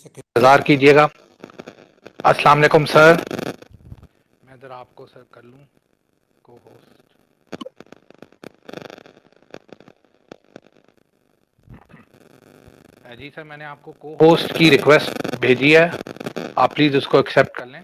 انتظار کیجیے گا. السلام علیکم سر. میں ذرا آپ کو سر کر لوں کو ہوسٹ. جی سر میں نے آپ کو ہوسٹ کی ریکویسٹ بھیجی ہے, آپ پلیز اس کو ایکسیپٹ کر لیں.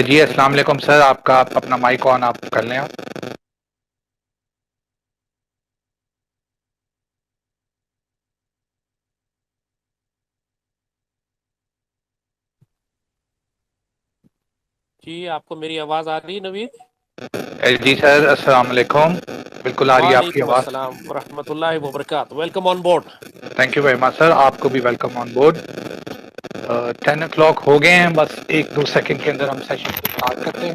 جی السلام علیکم سر, آپ کا اپنا مائک آن آپ کر لیں. آپ جی آپ کو میری آواز آ رہی ہے نوید؟ جی سر السلام علیکم, بالکل آ رہی ہے آپ کی وعلیکم آواز. السلام ورحمۃ اللہ وبرکاتہ. Welcome on board. Thank you very much sir, آپ کو بھی ویلکم آن بورڈ. 10 o'clock ہو گئے ہیں, بس 1-2 سیکنڈ کے اندر ہم سیشن کو اسٹارٹ کرتے ہیں.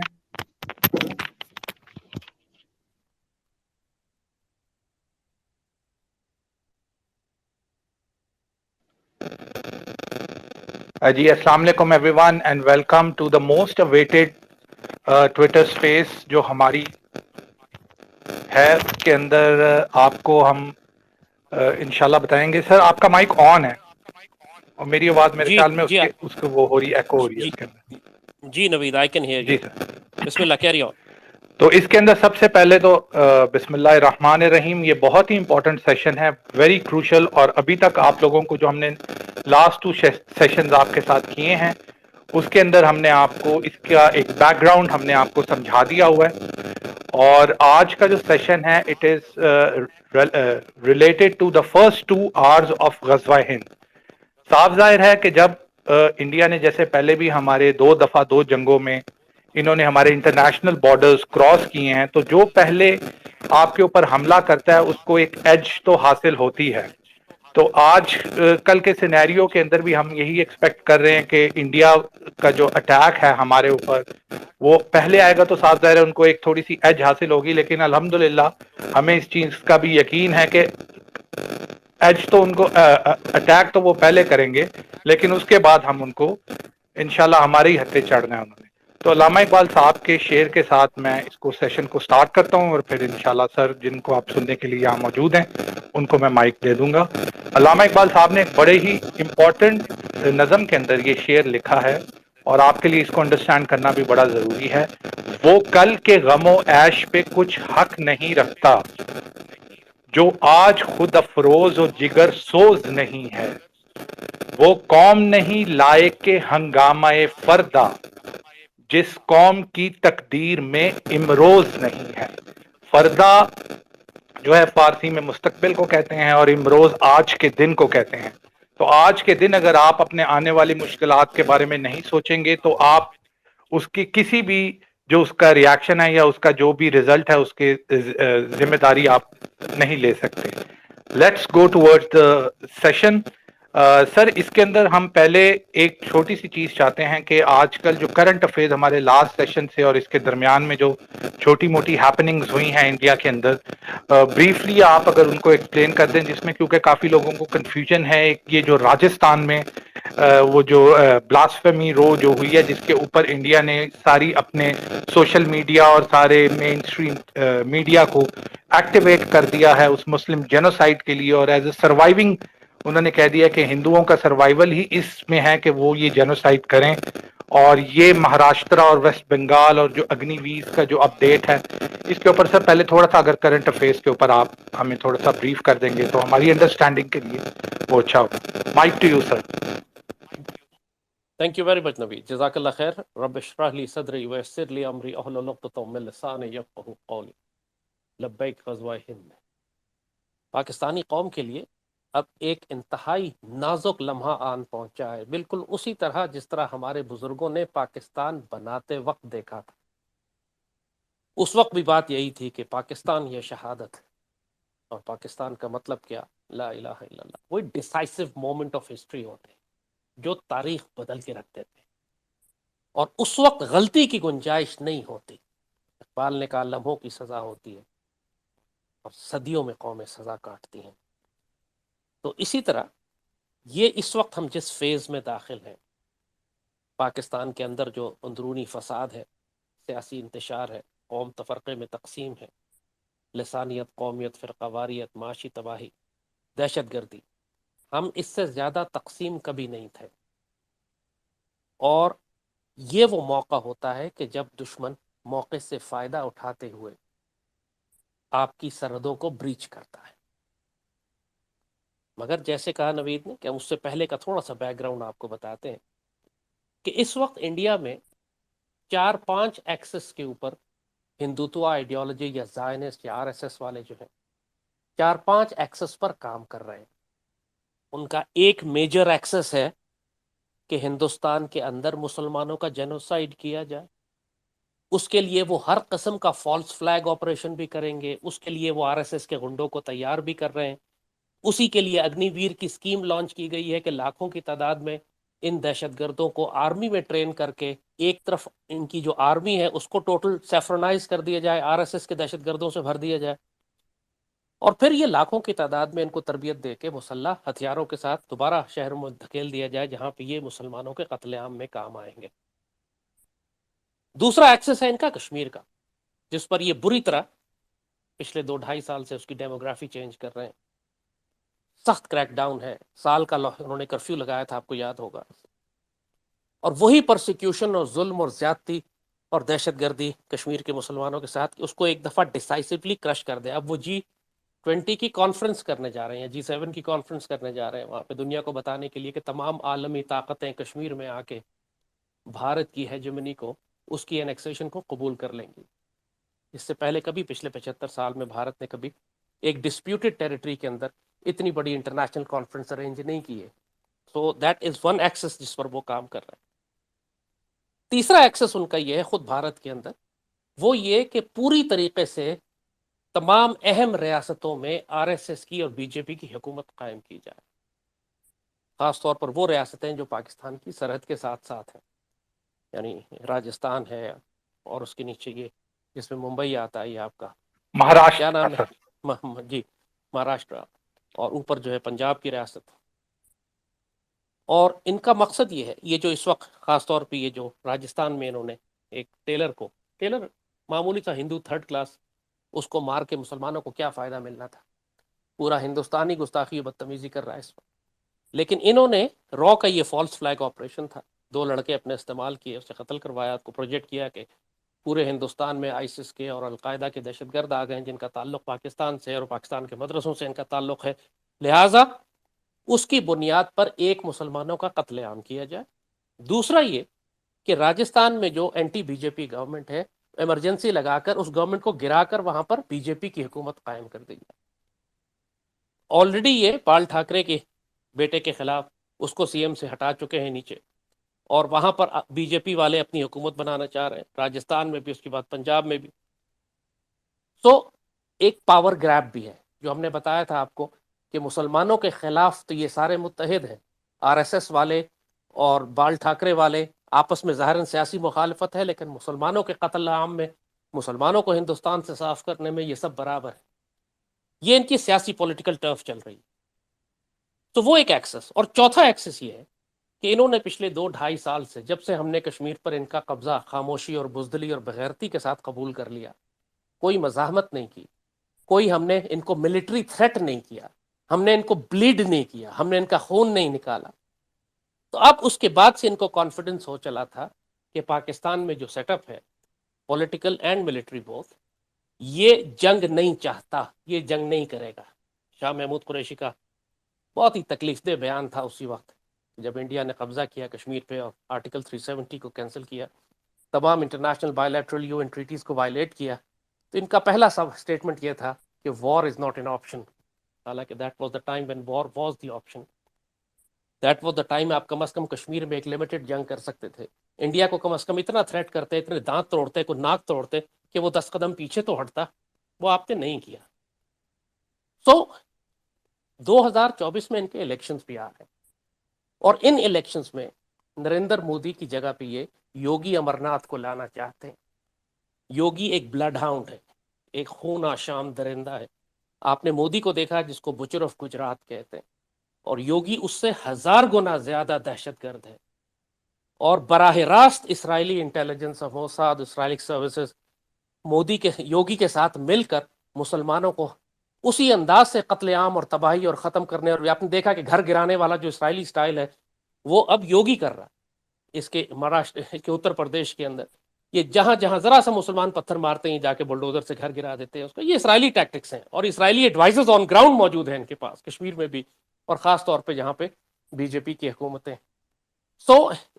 جی السلام علیکم everyone and welcome to the most awaited Twitter space جو ہماری ہے. اس کے اندر آپ کو ہم انشاءاللہ بتائیں گے. سر آپ کا مائک آن ہے اور میری آواز میرے جی خیال میں جی اس کو وہ ہو رہی ہے, ایکو ہو رہی ہے جی اس کے اندر. جی نوید, آئی کین ہیئر یو. جی سر. بسم اللہ, کیری آن. تو اس کے اندر سب سے پہلے تو بسم اللہ الرحمن الرحیم, یہ بہت ہی امپورٹنٹ سیشن ہے, ویری کروشل. اور ابھی تک آپ لوگوں کو جو ہم نے لاسٹ 2 سیشنز آپ کے ساتھ کیے ہیں اس کے اندر ہم نے آپ کو اس کا ایک بیک گراؤنڈ ہم نے آپ کو سمجھا دیا ہوا ہے. اور آج کا جو سیشن ہے it is related to the first 2 hours of غزوہ ہند. صاف ظاہر ہے کہ جب انڈیا نے جیسے پہلے بھی ہمارے 2 دفعہ 2 جنگوں میں انہوں نے ہمارے انٹرنیشنل بارڈرز کراس کیے ہیں, تو جو پہلے آپ کے اوپر حملہ کرتا ہے اس کو ایک ایج تو حاصل ہوتی ہے. تو آج کل کے سینیریو کے اندر بھی ہم یہی ایکسپیکٹ کر رہے ہیں کہ انڈیا کا جو اٹیک ہے ہمارے اوپر وہ پہلے آئے گا, تو صاف ظاہر ہے ان کو ایک تھوڑی سی ایج حاصل ہوگی. لیکن الحمدللہ ہمیں اس چیز کا بھی یقین ہے کہ ایج تو ان کو اٹیک تو وہ پہلے کریں گے, لیکن اس کے بعد ہم ان کو انشاءاللہ ہمارے ہی ہتھے چڑھنا ہے انہوں نے. تو علامہ اقبال صاحب کے شعر کے ساتھ میں اس کو سیشن کو سٹارٹ کرتا ہوں, اور پھر انشاءاللہ سر جن کو آپ سننے کے لیے یہاں موجود ہیں ان کو میں مائک دے دوں گا. علامہ اقبال صاحب نے ایک بڑے ہی امپورٹنٹ نظم کے اندر یہ شعر لکھا ہے, اور آپ کے لیے اس کو انڈرسٹینڈ کرنا بھی بڑا ضروری ہے. وہ کل کے غم و عیش پہ کچھ حق نہیں رکھتا, جو آج خود افروز و جگر سوز نہیں ہے. وہ قوم نہیں لائق ہنگامہ فردا, جس قوم کی تقدیر میں امروز نہیں ہے. فردا جو ہے فارسی میں مستقبل کو کہتے ہیں, اور امروز آج کے دن کو کہتے ہیں. تو آج کے دن اگر آپ اپنے آنے والی مشکلات کے بارے میں نہیں سوچیں گے تو آپ اس کی کسی بھی جو اس کا ریاکشن ہے یا اس کا جو بھی رزلٹ ہے اس کے ذمہ داری آپ نہیں لے سکتے. Let's go toward the session. Sir اس کے اندر ہم پہلے ایک چھوٹی سی چیز چاہتے ہیں کہ آج کل جو کرنٹ افیئرز ہمارے لاسٹ سیشن سے اور اس کے درمیان میں جو چھوٹی موٹی ہیپننگز ہوئی ہیں انڈیا کے اندر, بریفلی آپ اگر ان کو ایکسپلین کر دیں, جس میں کیونکہ کافی لوگوں کو کنفیوژن ہے. یہ جو راجستھان میں وہ جو بلاسفیمی رو جو ہوئی ہے, جس کے اوپر انڈیا نے ساری اپنے سوشل میڈیا اور سارے مین اسٹریم میڈیا کو ایکٹیویٹ کر دیا ہے اس مسلم جینوسائڈ کے لیے, اور ایز اے سروائیونگ انہوں نے کہہ دیا کہ ہندوؤں کا سروائیول ہی اس میں ہے کہ وہ یہ جینوسائڈ کریں. اور یہ مہاراشٹرا اور ویسٹ بنگال اور جو اگنی ویز کا جو اپڈیٹ ہے اس کے اوپر سر پہلے تھوڑا سا اگر کرنٹ افیئرس کے اوپر آپ ہمیں تھوڑا سا بریف کر دیں گے تو ہماری انڈرسٹینڈنگ کے لیے وہ اچھا ہوگا. Mike to you sir. Thank you very much Naveed, جزاک اللہ خیر. رب اشرح لی صدری ویسر لی امری احلل عقدۃ من لسانی یفقهوا قولی. لبیک غزوہ ہند. پاکستانی قوم کے لیے اب ایک انتہائی نازک لمحہ آن پہنچا ہے, بالکل اسی طرح جس طرح ہمارے بزرگوں نے پاکستان بناتے وقت دیکھا تھا. اس وقت بھی بات یہی تھی کہ پاکستان یہ شہادت, اور پاکستان کا مطلب کیا, لا الہ الا اللہ. وہی ڈیسائسو مومنٹ آف ہسٹری ہوتے جو تاریخ بدل کے رکھتے تھے, اور اس وقت غلطی کی گنجائش نہیں ہوتی. اقبال نے کہا لمحوں کی سزا ہوتی ہے اور صدیوں میں قومیں سزا کاٹتی ہیں. تو اسی طرح یہ اس وقت ہم جس فیز میں داخل ہیں, پاکستان کے اندر جو اندرونی فساد ہے، سیاسی انتشار ہے، قوم تفرقے میں تقسیم ہے، لسانیت، قومیت، فرقہ واریت، معاشی تباہی، دہشت گردی، ہم اس سے زیادہ تقسیم کبھی نہیں تھے. اور یہ وہ موقع ہوتا ہے کہ جب دشمن موقع سے فائدہ اٹھاتے ہوئے آپ کی سرحدوں کو بریچ کرتا ہے. مگر جیسے کہا نوید نے کہ ہم اس سے پہلے کا تھوڑا سا بیک گراؤنڈ آپ کو بتاتے ہیں کہ اس وقت انڈیا میں 4-5 ایکسس کے اوپر ہندوتوا آئیڈیالوجی یا زائنسٹ یا RSS والے جو ہیں 4-5 ایکسس پر کام کر رہے ہیں. ان کا ایک میجر ایکسس ہے کہ ہندوستان کے اندر مسلمانوں کا جینوسائیڈ کیا جائے. اس کے لیے وہ ہر قسم کا فالس فلیگ آپریشن بھی کریں گے، اس کے لیے وہ RSS کے گنڈوں کو تیار بھی کر رہے ہیں. اسی کے لیے اگنی ویر کی اسکیم لانچ کی گئی ہے کہ لاکھوں کی تعداد میں ان دہشت گردوں کو آرمی میں ٹرین کر کے ایک طرف ان کی جو آرمی ہے اس کو ٹوٹل سیفرنائز کر دیا جائے، RSS کے دہشت گردوں سے بھر دیا جائے، اور پھر یہ لاکھوں کی تعداد میں ان کو تربیت دے کے مسلح ہتھیاروں کے ساتھ دوبارہ شہروں میں دھکیل دیا جائے جہاں پہ یہ مسلمانوں کے قتل عام میں کام آئیں گے. دوسرا ایکسس ہے ان کا کشمیر کا، جس پر یہ بری طرح پچھلے 2-2.5 سال سے اس کی ڈیموگرافی چینج کر رہے ہیں. سخت کریک ڈاؤن ہے، سال کا انہوں نے کرفیو لگایا تھا، آپ کو یاد ہوگا. اور وہی پرسیکیوشن اور ظلم اور زیادتی اور دہشت گردی کشمیر کے مسلمانوں کے ساتھ اس کو ایک دفعہ ڈیسائسولی کرش کر دے. اب وہ G20 کی کانفرنس کرنے جا رہے ہیں، G7 کی کانفرنس کرنے جا رہے ہیں وہاں پہ دنیا کو بتانے کے لیے کہ تمام عالمی طاقتیں کشمیر میں آ کے بھارت کی ہیجمنی کو، اس کی انیکسیشن کو قبول کر لیں گی. اس سے پہلے کبھی پچھلے 75 سال میں بھارت نے کبھی ایک ڈسپیوٹڈ ٹیریٹری کے اندر اتنی بڑی انٹرنیشنل کانفرنس ارینج نہیں کی ہے. So that is one axis جس پر وہ کام کر رہے ہیں. تیسرا ایکسس ان کا یہ ہے خود بھارت کے اندر، وہ یہ کہ پوری طریقے سے تمام اہم ریاستوں میں RSS کی اور BJP کی حکومت قائم کی جائے، خاص طور پر وہ ریاستیں جو پاکستان کی سرحد کے ساتھ ساتھ ہیں، یعنی راجستھان ہے اور اس کے نیچے یہ جس میں ممبئی آتا ہے یہ آپ کا کیا نام مہاراشٹر. ہے، جی مہاراشٹر، اور اوپر جو ہے پنجاب کی ریاست. اور ان کا مقصد یہ ہے، یہ جو اس وقت خاص طور پہ یہ جو راجستھان میں انہوں نے ایک ٹیلر معمولی تھا ہندو 3rd کلاس، اس کو مار کے مسلمانوں کو کیا فائدہ ملنا تھا، پورا ہندوستانی گستاخی و بدتمیزی کر رہا ہے اس وقت. لیکن انہوں نے را کا یہ فالس فلیگ آپریشن تھا، 2 لڑکے اپنے استعمال کیے، اسے قتل کروایا، کو پروجیکٹ کیا کہ پورے ہندوستان میں ISIS کے اور القاعدہ کے دہشت گرد آ گئے ہیں جن کا تعلق پاکستان سے اور پاکستان کے مدرسوں سے ان کا تعلق ہے، لہٰذا اس کی بنیاد پر ایک مسلمانوں کا قتل عام کیا جائے. دوسرا یہ کہ راجستھان میں جو اینٹی BJP گورنمنٹ ہے ایمرجنسی لگا کر اس گورنمنٹ کو گرا کر وہاں پر BJP کی حکومت قائم کر دی جائے. آلریڈی یہ بال ٹھاکرے کے بیٹے کے خلاف اس کو CM سے ہٹا چکے ہیں نیچے، اور وہاں پر BJP والے اپنی حکومت بنانا چاہ رہے ہیں، راجستھان میں بھی، اس کے بعد پنجاب میں بھی. تو ایک پاور گریب بھی ہے جو ہم نے بتایا تھا آپ کو کہ مسلمانوں کے خلاف تو یہ سارے متحد ہیں، RSS والے اور بال ٹھاکرے والے آپس میں ظاہراً سیاسی مخالفت ہے، لیکن مسلمانوں کے قتل عام میں، مسلمانوں کو ہندوستان سے صاف کرنے میں یہ سب برابر ہے. یہ ان کی سیاسی پولیٹیکل ٹرف چل رہی ہے. تو وہ ایک ایکسس. اور چوتھا ایکسس یہ ہے کہ انہوں نے پچھلے 2-2.5 سال سے جب سے ہم نے کشمیر پر ان کا قبضہ خاموشی اور بزدلی اور بغیرتی کے ساتھ قبول کر لیا، کوئی مزاحمت نہیں کی، کوئی ہم نے ان کو ملٹری تھریٹ نہیں کیا، ہم نے ان کو بلیڈ نہیں کیا، ہم نے ان کا خون نہیں نکالا، تو اب اس کے بعد سے ان کو کانفیڈنس ہو چلا تھا کہ پاکستان میں جو سیٹ اپ ہے پولیٹیکل اینڈ ملٹری بوتھ، یہ جنگ نہیں چاہتا، یہ جنگ نہیں کرے گا. شاہ محمود قریشی کا بہت ہی تکلیف دہ بیان تھا اسی وقت جب انڈیا نے قبضہ کیا کشمیر پہ اور آرٹیکل 370 کو کینسل کیا، تمام international by lateral UN treaties کو وائلیٹ کیا. تو ان کا پہلا سب اسٹیٹمنٹ یہ تھا کہ war is not an option, حالانکہ that was the time when war was the option. That was the time آپ کم از کم کشمیر میں ایک لمیٹڈ جنگ کر سکتے تھے. انڈیا کو کم از کم اتنا تھریٹ کرتے، اتنے دانت توڑتے، کوئی ناک توڑتے کہ وہ 10 قدم پیچھے تو ہٹتا. وہ آپ نے نہیں کیا. سو 2024 میں ان کے الیکشنز بھی آ رہے ہیں، اور ان الیکشنز میں نریندر مودی کی جگہ پہ یہ یوگی امرناتھ کو لانا چاہتے ہیں. یوگی ایک بلڈ ہاؤنڈ ہے، ایک خون آشام درندہ ہے. آپ نے مودی کو دیکھا جس کو بچر آف گجرات کہتے ہیں، اور یوگی اس سے 1000 گنا زیادہ دہشت گرد ہے. اور براہ راست Israeli intelligence of Mossad, Israeli services Modi کے یوگی کے ساتھ مل کر مسلمانوں کو اسی انداز سے قتل عام اور تباہی اور ختم کرنے، اور آپ نے دیکھا کہ گھر گرانے والا جو اسرائیلی سٹائل ہے وہ اب یوگی کر رہا ہے اس کے مہاراشٹر کے اتر پردیش کے اندر. یہ جہاں جہاں ذرا سا مسلمان پتھر مارتے ہیں جا کے بلڈوزر سے گھر گرا دیتے ہیں اس کو. یہ اسرائیلی ٹیکٹکس ہیں اور اسرائیلی ایڈوائزرز آن گراؤنڈ موجود ہیں ان کے پاس کشمیر میں بھی، اور خاص طور پہ جہاں پہ بی جے پی کی حکومتیں.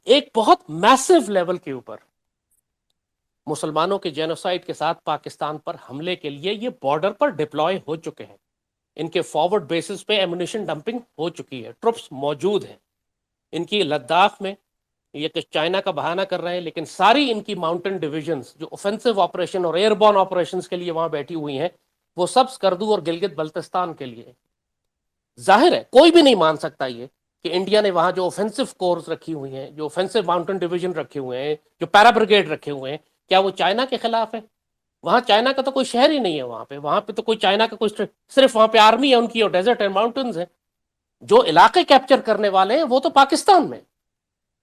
ایک بہت میسو لیول کے اوپر مسلمانوں کے جینوسائیڈ کے ساتھ پاکستان پر حملے کے لیے یہ بارڈر پر ڈپلوائے ہو چکے ہیں. ان کے فارورڈ بیسز پہ ایمونیشن ڈمپنگ ہو چکی ہے، ٹروپس موجود ہیں ان کی لداخ میں. یہ کہ چائنا کا بہانہ کر رہے ہیں لیکن ساری ان کی ماؤنٹین ڈویژنز جو اوفینسو آپریشن اور ایئر بورن آپریشنز کے لیے وہاں بیٹھی ہوئی ہیں وہ سب سکردو اور گلگت بلتستان کے لیے. ظاہر ہے کوئی بھی نہیں مان سکتا یہ کہ انڈیا نے وہاں جو اوفینسو کورز رکھی ہوئی ہیں، جو اوفینسو ماؤنٹین ڈویژن رکھے ہوئے ہیں، جو پیرا بریگیڈ رکھے ہوئے ہیں، کیا وہ چائنا کے خلاف ہے؟ وہاں چائنا کا تو کوئی شہر ہی نہیں ہے وہاں پہ تو کوئی چائنا کا کوئی صرف وہاں پہ آرمی ہے ان کی اور ڈیزرٹ اینڈ ماؤنٹینز ہیں. جو علاقے کیپچر کرنے والے ہیں وہ تو پاکستان میں،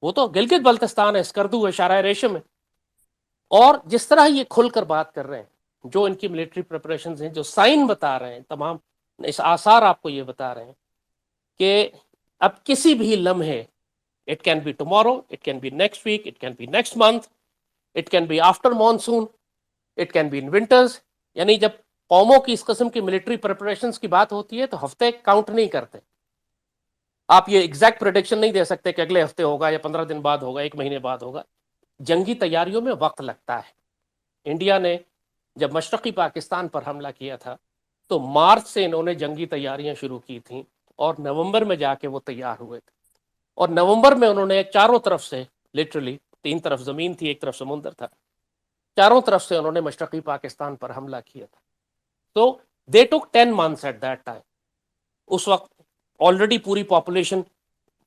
وہ تو گلگت بلتستان ہے، اسکردو ہے، شارع ریشم ہے. اور جس طرح یہ کھل کر بات کر رہے ہیں، جو ان کی ملٹری پریپریشنز ہیں، جو سائن بتا رہے ہیں، تمام اس آثار آپ کو یہ بتا رہے ہیں کہ اب کسی بھی لمحے it can be tomorrow, it can be next week, it can be next month, it can be after monsoon, it can be in winters. یعنی جب قوموں کی اس قسم کی ملٹری پریپریشنز کی بات ہوتی ہے تو ہفتے کاؤنٹ نہیں کرتے. آپ یہ ایگزیکٹ پریڈکشن نہیں دے سکتے کہ اگلے ہفتے ہوگا یا 15 دن بعد ہوگا، 1 مہینے بعد ہوگا. جنگی تیاریوں میں وقت لگتا ہے. انڈیا نے جب مشرقی پاکستان پر حملہ کیا تھا تو مارچ سے انہوں نے جنگی تیاریاں شروع کی تھیں اور نومبر میں جا کے وہ تیار ہوئے تھے. اور نومبر میں انہوں نے چاروں طرف سے لٹرلی 3 طرف زمین تھی، 1 طرف سمندر تھا، چاروں طرف سے انہوں نے مشرقی پاکستان پر حملہ کیا تھا. تو دے ٹک 10 months ایٹ دیٹ ٹائم. اس وقت آلریڈی پوری پاپولیشن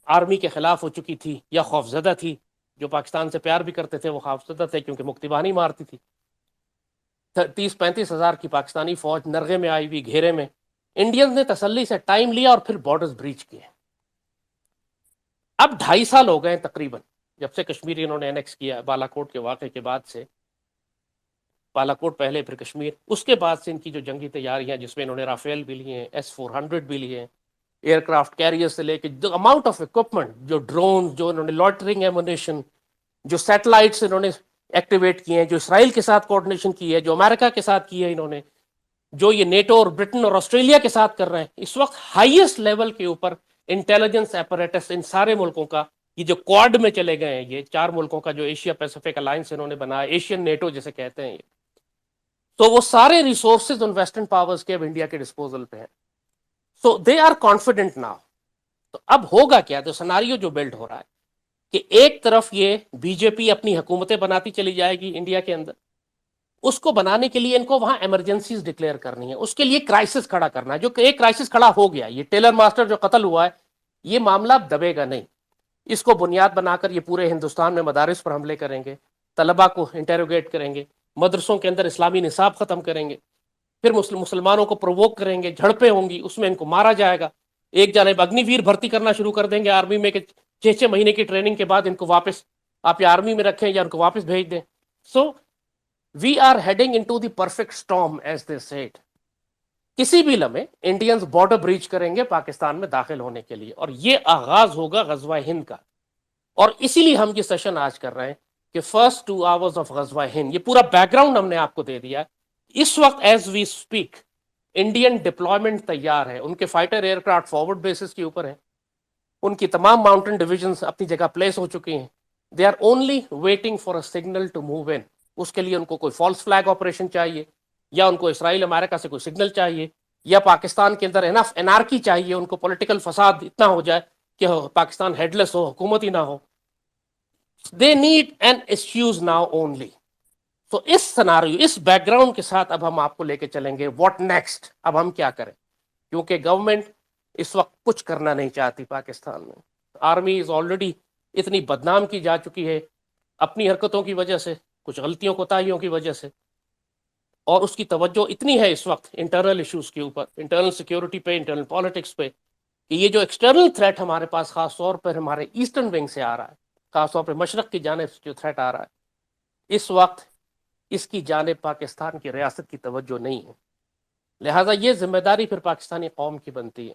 آرمی کے خلاف ہو چکی تھی یا خوفزدہ تھی. جو پاکستان سے پیار بھی کرتے تھے وہ خوفزدہ تھے کیونکہ مکتی بانی مارتی تھی. 30-35 ہزار کی پاکستانی فوج نرغے میں آئی ہوئی، گھیرے میں. انڈینز نے تسلی سے ٹائم لیا اور پھر بارڈرز بریچ کیے. اب 2.5 سال ہو گئے تقریباً جب سے کشمیر انہوں نے انیکس کیا، بالا کوٹ کے واقعے کے بعد سے. بالا کوٹ پہلے پھر کشمیر، اس کے بعد سے ان کی جو جنگی تیاریاں جس میں انہوں نے رافیل بھی لیے ہیں، S-400 بھی لیے ہیں، ایئر کرافٹ کیریئر سے لے کے اماؤنٹ آف اکوپمنٹ، جو ڈرون، جو انہوں نے لوٹرنگ ایمونیشن، جو سیٹلائٹس انہوں نے ایکٹیویٹ کیے ہیں، جو اسرائیل کے ساتھ کوآرڈینیشن کی ہے، جو امریکہ کے ساتھ کی ہے انہوں نے، جو یہ نیٹو اور برٹن اور آسٹریلیا کے ساتھ کر رہے ہیں. اس وقت ہائیسٹ لیول کے اوپر انٹیلیجنس ایپریٹس ان سارے ملکوں کا، یہ جو کوڈ میں چلے گئے ہیں، یہ 4 ملکوں کا جو ایشیا پیسیفک الائنس انہوں نے بنایا، ایشین نیٹو جسے کہتے ہیں، تو وہ سارے ریسورسز ان ویسٹرن پاورز کے اب انڈیا کے ڈسپوزل پہ ہیں. So they are confident now. تو اب ہوگا کیا؟ تو سناریو جو بلڈ ہو رہا ہے کہ ایک طرف یہ بی جے پی اپنی حکومتیں بناتی چلی جائے گی انڈیا کے اندر، اس کو بنانے کے لیے ان کو وہاں ایمرجنسیز ڈکلیئر کرنی ہے، اس کے لیے کرائسس کھڑا کرنا ہے. جو کہ ایک کرائسس کھڑا ہو گیا، یہ ٹیلر ماسٹر جو قتل ہوا ہے، یہ معاملہ دبے گا نہیں. اس کو بنیاد بنا کر یہ پورے ہندوستان میں مدارس پر حملے کریں گے، طلباء کو انٹیروگیٹ کریں گے، مدرسوں کے اندر اسلامی نصاب ختم کریں گے، پھر مسلمانوں کو پرووک کریں گے، جھڑپیں ہوں گی، اس میں ان کو مارا جائے گا. ایک جانب اگنی ویر بھرتی کرنا شروع کر دیں گے آرمی میں کہ 6 مہینے کی ٹریننگ کے بعد ان کو واپس آپ یا آرمی میں رکھیں یا ان کو واپس بھیج دیں. So we are heading into the perfect storm as they said. کسی بھی لمحے انڈینز بارڈر بریچ کریں گے پاکستان میں داخل ہونے کے لیے، اور یہ آغاز ہوگا غزوہ ہند کا. اور اسی لیے ہم یہ سیشن آج کر رہے ہیں کہ فرسٹ 2 hours آف غزوہ ہند، یہ پورا بیک گراؤنڈ ہم نے آپ کو دے دیا. اس وقت as we speak Indian deployment تیار ہے، ان کے fighter aircraft forward bases کے اوپر ہیں، ان کی تمام ماؤنٹین ڈویژنز اپنی جگہ پلیس ہو چکی ہیں. They are only waiting for a signal to move in. اس کے لیے ان کو کوئی فالس فلیگ آپریشن چاہیے، یا ان کو اسرائیل امریکہ سے کوئی سگنل چاہیے، یا پاکستان کے اندر انف انارکی چاہیے، ان کو پولیٹیکل فساد اتنا ہو جائے کہ پاکستان ہیڈ لیس ہو، حکومت ہی نہ ہو. They need an excuse now only. تو اس سناریو، اس بیک گراؤنڈ کے ساتھ اب ہم آپ کو لے کے چلیں گے واٹ نیکسٹ. اب ہم کیا کریں؟ کیونکہ گورنمنٹ اس وقت کچھ کرنا نہیں چاہتی پاکستان میں. آرمی از آلریڈی اتنی بدنام کی جا چکی ہے اپنی حرکتوں کی وجہ سے، کچھ غلطیوں کوتاہیوں کی وجہ سے، اور اس کی توجہ اتنی ہے اس وقت انٹرنل ایشوز کے اوپر، انٹرنل سیکیورٹی پہ، انٹرنل پالیٹکس پہ، کہ یہ جو ایکسٹرنل تھریٹ ہمارے پاس خاص طور پر ہمارے ایسٹرن ونگ سے آ رہا ہے، خاص طور پہ مشرق کی جانب سے جو تھریٹ آ رہا ہے اس وقت، اس کی جانب پاکستان کی ریاست کی توجہ نہیں ہے. لہٰذا یہ ذمہ داری پھر پاکستانی قوم کی بنتی ہے،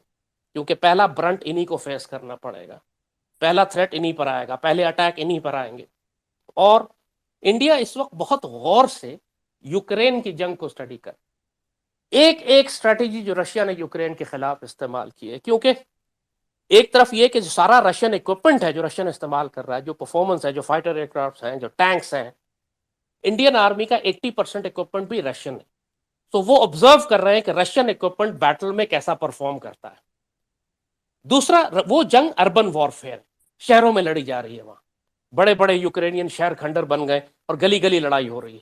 کیونکہ پہلا برنٹ انہی کو فیس کرنا پڑے گا، پہلا تھریٹ انہی پر آئے گا، پہلے اٹیک انہی پر آئیں گے. اور انڈیا اس وقت بہت غور سے یوکرین کی جنگ کو اسٹڈی کر، ایک ایک اسٹریٹجی جو رشیا نے یوکرین کے خلاف استعمال کی ہے، کیونکہ ایک طرف یہ کہ جو سارا رشین اکوپمنٹ ہے جو رشین استعمال کر رہا ہے، جو پرفارمنس ہے، جو فائٹر ایئر کرافٹس ہیں، جو ٹینکس ہیں، انڈین آرمی کا 80% اکوپمنٹ بھی رشین ہے. تو وہ آبزرو کر رہے ہیں کہ رشین اکوپمنٹ بیٹل میں کیسا پرفارم کرتا ہے. دوسرا وہ جنگ اربن وارفیئر، شہروں میں لڑی جا رہی ہے، وہاں بڑے بڑے یوکرینین شہر کھنڈر بن گئے اور گلی گلی لڑائی ہو رہی ہے.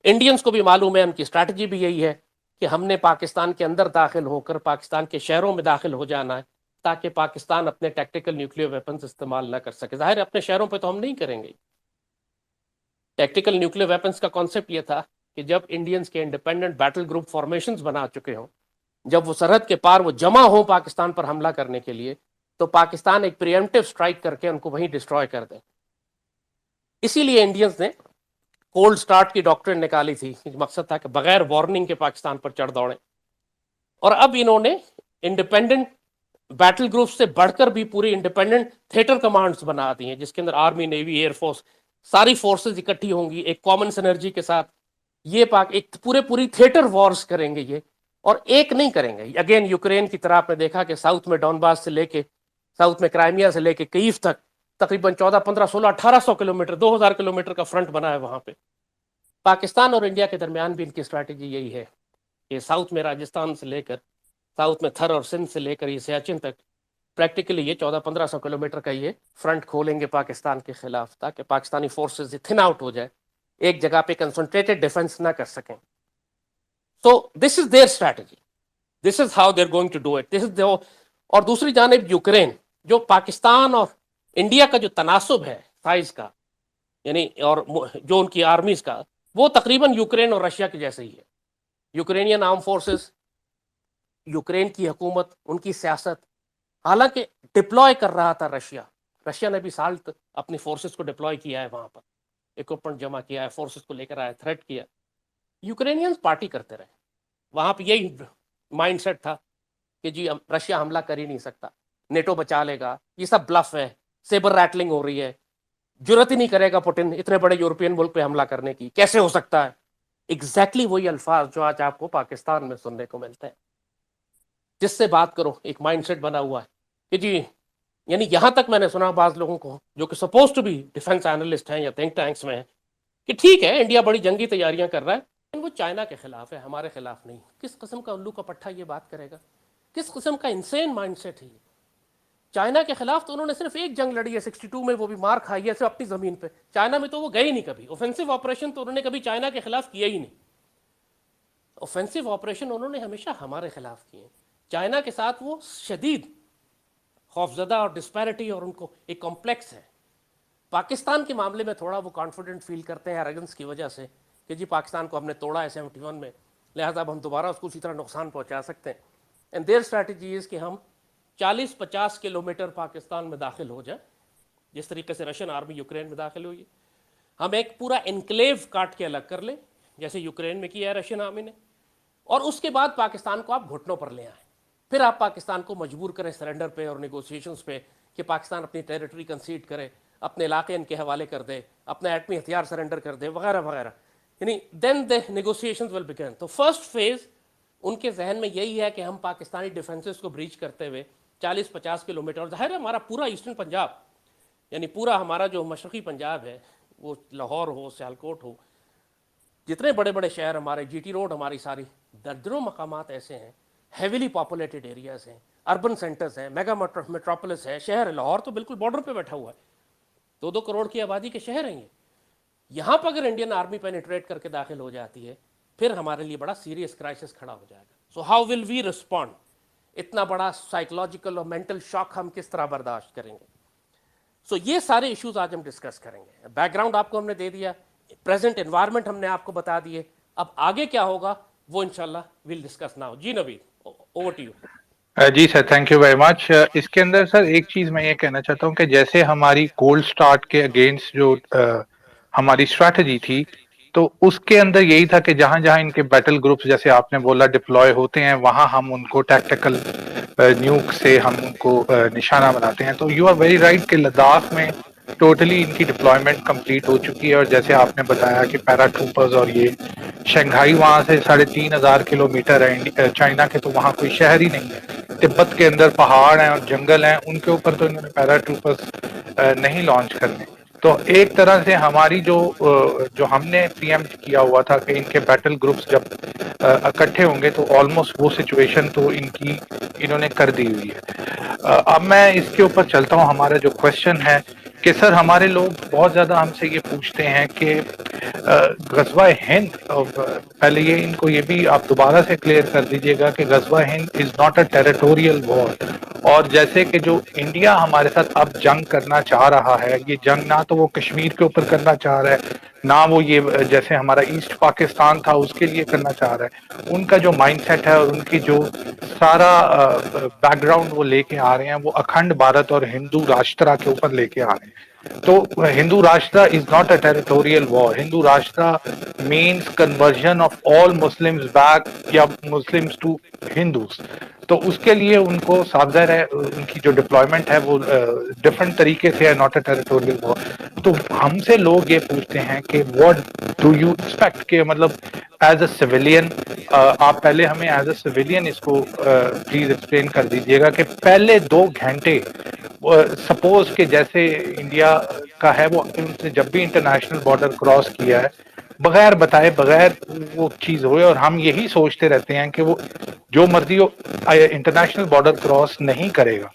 انڈینز کو بھی معلوم ہے، ان کی اسٹریٹجی بھی یہی ہے کہ ہم نے پاکستان کے اندر داخل ہو کر پاکستان کے شہروں میں داخل ہو جانا ہے تاکہ پاکستان اپنے ٹیکٹیکل نیوکلیئر ویپنز استعمال نہ کر سکے. ظاہر ہے اپنے شہروں پہ تو ہم نہیں کریں گے. ٹیکٹیکل نیوکلیئر ویپنز کا کانسیپٹ یہ تھا کہ جب انڈینز کے انڈیپینڈنٹ بیٹل گروپ فارمیشنز بنا چکے ہوں، جب وہ سرحد کے پار وہ جمع ہوں پاکستان پر حملہ کرنے کے لیے، تو پاکستان ایک پریمپٹیو سٹرائک کر کے ان کو وہیں ڈسٹروائے کر دے. اسی لیے انڈینز نے کولڈ سٹارٹ کی ڈاکٹرن نکالی تھی، مقصد تھا کہ بغیر وارننگ کے پاکستان پر چڑھ دوڑیں. اور اب انہوں نے انڈیپینڈنٹ بیٹل گروپ سے بڑھ کر بھی پوری انڈیپینڈنٹ تھیٹر کمانڈز بنا دی ہیں، جس کے اندر آرمی، نیوی، ایئر فورس، ساری فورسز اکٹھی ہوں گی ایک کامن سنرجی کے ساتھ. یہ ایک پوری تھیٹر وارز کریں گے یہ، اور ایک نہیں کریں گے. اگین یوکرین کی طرح آپ نے دیکھا کہ ساؤتھ میں ڈونباس سے لے کے، ساؤتھ میں کرائمیا سے لے کے کیف تک تقریباً 14، 15، 16، 1800 کلومیٹر، 2000 کلومیٹر کا فرنٹ بنا ہے وہاں پہ. پاکستان اور انڈیا کے درمیان بھی ان کی اسٹریٹجی یہی ہے کہ ساؤتھ میں راجستھان سے لے کر، ساؤتھ میں تھر اور سندھ سے لے کر یہ سیاچن تک پریکٹیکلی یہ 1400-1500 کلومیٹر کا یہ فرنٹ کھولیں گے پاکستان کے خلاف، تاکہ پاکستانی فورسز تھن آؤٹ ہو جائے، ایک جگہ پہ کنسنٹریٹڈ ڈیفنس نہ کر سکیں. So this is their strategy, this is how they are going to do it, this is. اور دوسری جانب یوکرین، جو پاکستان اور انڈیا کا جو تناسب ہے سائز کا، یعنی اور جو ان کی آرمیز کا، وہ تقریباً یوکرین اور رشیا کے جیسے ہی ہے. یوکرینین آرم فورسز، یوکرین کی حکومت، ان کی سیاست، حالانکہ ڈپلوائے کر رہا تھا رشیا نے بھی سالت اپنی فورسز کو ڈپلوائے کیا ہے وہاں پر، اکوپمنٹ جمع کیا ہے، فورسز کو لے کر آیا، تھریٹ کیا. یوکرینینز پارٹی کرتے رہے. وہاں پہ یہی مائنڈ سیٹ تھا کہ جی رشیا حملہ کر ہی نہیں سکتا، نیٹو بچا لے گا، یہ سب بلف ہے، سیبر ریٹلنگ ہو رہی ہے، جرت ہی نہیں کرے گا پوٹن اتنے بڑے یورپین ملک پہ حملہ کرنے کی، کیسے ہو سکتا ہے. ایگزیکٹلی وہی الفاظ جو آج آپ کو پاکستان میں سننے کو ملتے ہیں. جس سے بات کرو ایک مائنڈ سیٹ بنا ہوا ہے کہ جی، یعنی یہاں تک میں نے سنا بعض لوگوں کو جو کہ suppose to be defence analyst ہیں یا تھنک ٹینکس میں ہیں، کہ ٹھیک ہے انڈیا بڑی جنگی تیاریاں کر رہا ہے لیکن وہ چائنا کے خلاف ہے، ہمارے خلاف نہیں. کس قسم کا الو کا پٹھا یہ بات کرے گا؟ کس قسم کا انسین مائنڈ سیٹ ہے یہ؟ چائنا کے خلاف تو انہوں نے صرف ایک جنگ لڑی ہے 62 میں، وہ بھی مار کھائی ہے صرف اپنی زمین پہ. چائنا میں تو وہ گئے ہی نہیں کبھی. اوفینسو آپریشن تو انہوں نے کبھی چائنا کے خلاف کیا ہی نہیں. اوفینسو آپریشن انہوں نے ہمیشہ ہمارے خلاف کیے. چائنا کے ساتھ وہ شدید خوفزدہ اور ڈسپیرٹی اور ان کو ایک کمپلیکس ہے. پاکستان کے معاملے میں تھوڑا وہ کانفیڈنٹ فیل کرتے ہیں ایروگنس کی وجہ سے کہ جی پاکستان کو ہم نے توڑا ہے 71 میں، لہٰذا اب ہم دوبارہ اس کو اسی طرح نقصان پہنچا سکتے ہیں. اینڈ دیئر اسٹریٹجی از کہ ہم 40-50 کلومیٹر پاکستان میں داخل ہو جائیں، جس طریقے سے رشین آرمی یوکرین میں داخل ہوئی. ہم ایک پورا انکلیو کاٹ کے الگ کر لیں جیسے یوکرین میں کیا ہے رشین آرمی نے، اور اس کے بعد پاکستان کو آپ گھٹنوں پر لے آئیں. پھر آپ پاکستان کو مجبور کریں سرنڈر پہ اور نیگوسیشنز پہ کہ پاکستان اپنی ٹیریٹری کنسیڈ کرے، اپنے علاقے ان کے حوالے کر دے، اپنا ایٹمی ہتھیار سرنڈر کر دے، وغیرہ وغیرہ. یعنی دین the negotiations will begin. تو فرسٹ فیز ان کے ذہن میں یہی ہے کہ ہم پاکستانی ڈیفنسز کو بریچ کرتے ہوئے 40-50 کلومیٹر، اور ظاہر ہے ہمارا پورا ایسٹرن پنجاب، یعنی پورا ہمارا جو مشرقی پنجاب ہے، وہ لاہور ہو، سیالکوٹ ہو، جتنے بڑے بڑے شہر ہمارے، جی ٹی روڈ، ہماری ساری درجنوں مقامات ایسے ہیں، ہیویلی پاپولیٹڈ ایریاز ہیں، اربن سینٹرز ہیں، میگا میٹروپولس ہے، شہر ہے. لاہور تو بالکل بارڈر پہ بیٹھا ہوا ہے، 2 کروڑ کی آبادی کے شہر ہیں یہ. یہاں پر اگر انڈین آرمی پینیٹریٹ کر کے داخل ہو جاتی ہے پھر ہمارے لیے بڑا سیریس کرائسس کھڑا ہو جائے گا. So how will we respond? اتنا بڑا سائیکولوجیکل اور مینٹل شاک ہم کس طرح برداشت کریں گے؟ سو یہ سارے ایشوز آج ہم ڈسکس کریں گے. بیک گراؤنڈ آپ کو ہم نے دے دیا، پریزنٹ انوائرمنٹ ہم نے آپ کو بتا دیے، اب آگے کیا ہوگا وہ انشاءاللہ ویل ڈسکس ناؤ. جی نوید، اوور ٹو یو. جی sir, thank you very much. اس کے اندر سر ایک چیز میں یہ کہنا چاہتا ہوں کہ جیسے ہماری کولڈ سٹارٹ کے اگینسٹ جو ہماری اسٹریٹجی تھی، تو اس کے اندر یہی تھا کہ جہاں جہاں ان کے بیٹل گروپس جیسے آپ نے بولا ڈپلوائے ہوتے ہیں، وہاں ہم ان کو ٹیکٹیکل نیوک سے ہم ان کو نشانہ بناتے ہیں. تو یو آر ویری رائٹ کہ لداخ میں ٹوٹلی ان کی ڈپلائمنٹ کمپلیٹ ہو چکی ہے. اور جیسے آپ نے بتایا کہ پیرا ٹروپرز اور یہ شنگھائی وہاں سے 3,500 کلومیٹر ہے چائنا کے، تو وہاں کوئی شہر ہی نہیں ہے. تبت کے اندر پہاڑ ہیں اور جنگل ہیں، ان کے اوپر تو انہوں نے پیرا ٹروپرز نہیں لانچ کرنے. تو ایک طرح سے ہماری جو ہم نے پری ایم کیا ہوا تھا کہ ان کے بیٹل گروپس جب اکٹھے ہوں گے تو آلموسٹ وہ سچویشن تو انہوں نے کر دی ہوئی ہے. اب میں اس کے اوپر چلتا ہوں. ہمارا جو کوشچن ہے کہ سر ہمارے لوگ بہت زیادہ ہم سے یہ پوچھتے ہیں کہ غزوہ ہند، پہلے یہ ان کو یہ بھی آپ دوبارہ سے کلیئر کر دیجئے گا کہ غزوہ ہند از ناٹ اے ٹیریٹوریل وار. اور جیسے کہ جو انڈیا ہمارے ساتھ اب جنگ کرنا چاہ رہا ہے، یہ جنگ نہ تو وہ کشمیر کے اوپر کرنا چاہ رہا ہے، نہ وہ یہ جیسے ہمارا ایسٹ پاکستان تھا اس کے لیے کرنا چاہ رہا ہے. ان کا جو مائنڈ سیٹ ہے اور ان کی جو سارا بیک گراؤنڈ وہ لے کے آ رہے ہیں، وہ اکھنڈ بھارت اور ہندو راشٹرا کے اوپر لے کے آ رہے ہیں. تو Hindu Rashtra is not a territorial war. Hindu Rashtra means conversion of all Muslims back یا مسلمز ٹو ہندوز. تو اس کے لیے ان کو صاف ظاہر ہے ان کی جو ڈپلائمنٹ ہے وہ ڈفرنٹ طریقے سے ہے، ناٹ اے ٹیریٹوریل وار. تو ہم سے لوگ یہ پوچھتے ہیں کہ واٹ ڈو یو ایکسپیکٹ، کہ مطلب ایز اے سویلین آپ پہلے ہمیں ایز اے سویلین اس کو پلیز ایکسپلین کر دیجئے گا کہ پہلے 2 گھنٹے سپوز کہ جیسے انڈیا کا ہے، وہ ان سے جب بھی انٹرنیشنل بارڈر کراس کیا ہے بغیر بتائے بغیر وہ چیز ہوئے، اور ہم یہی سوچتے رہتے ہیں کہ وہ جو مرضی ہو انٹرنیشنل بارڈر کراس نہیں کرے گا.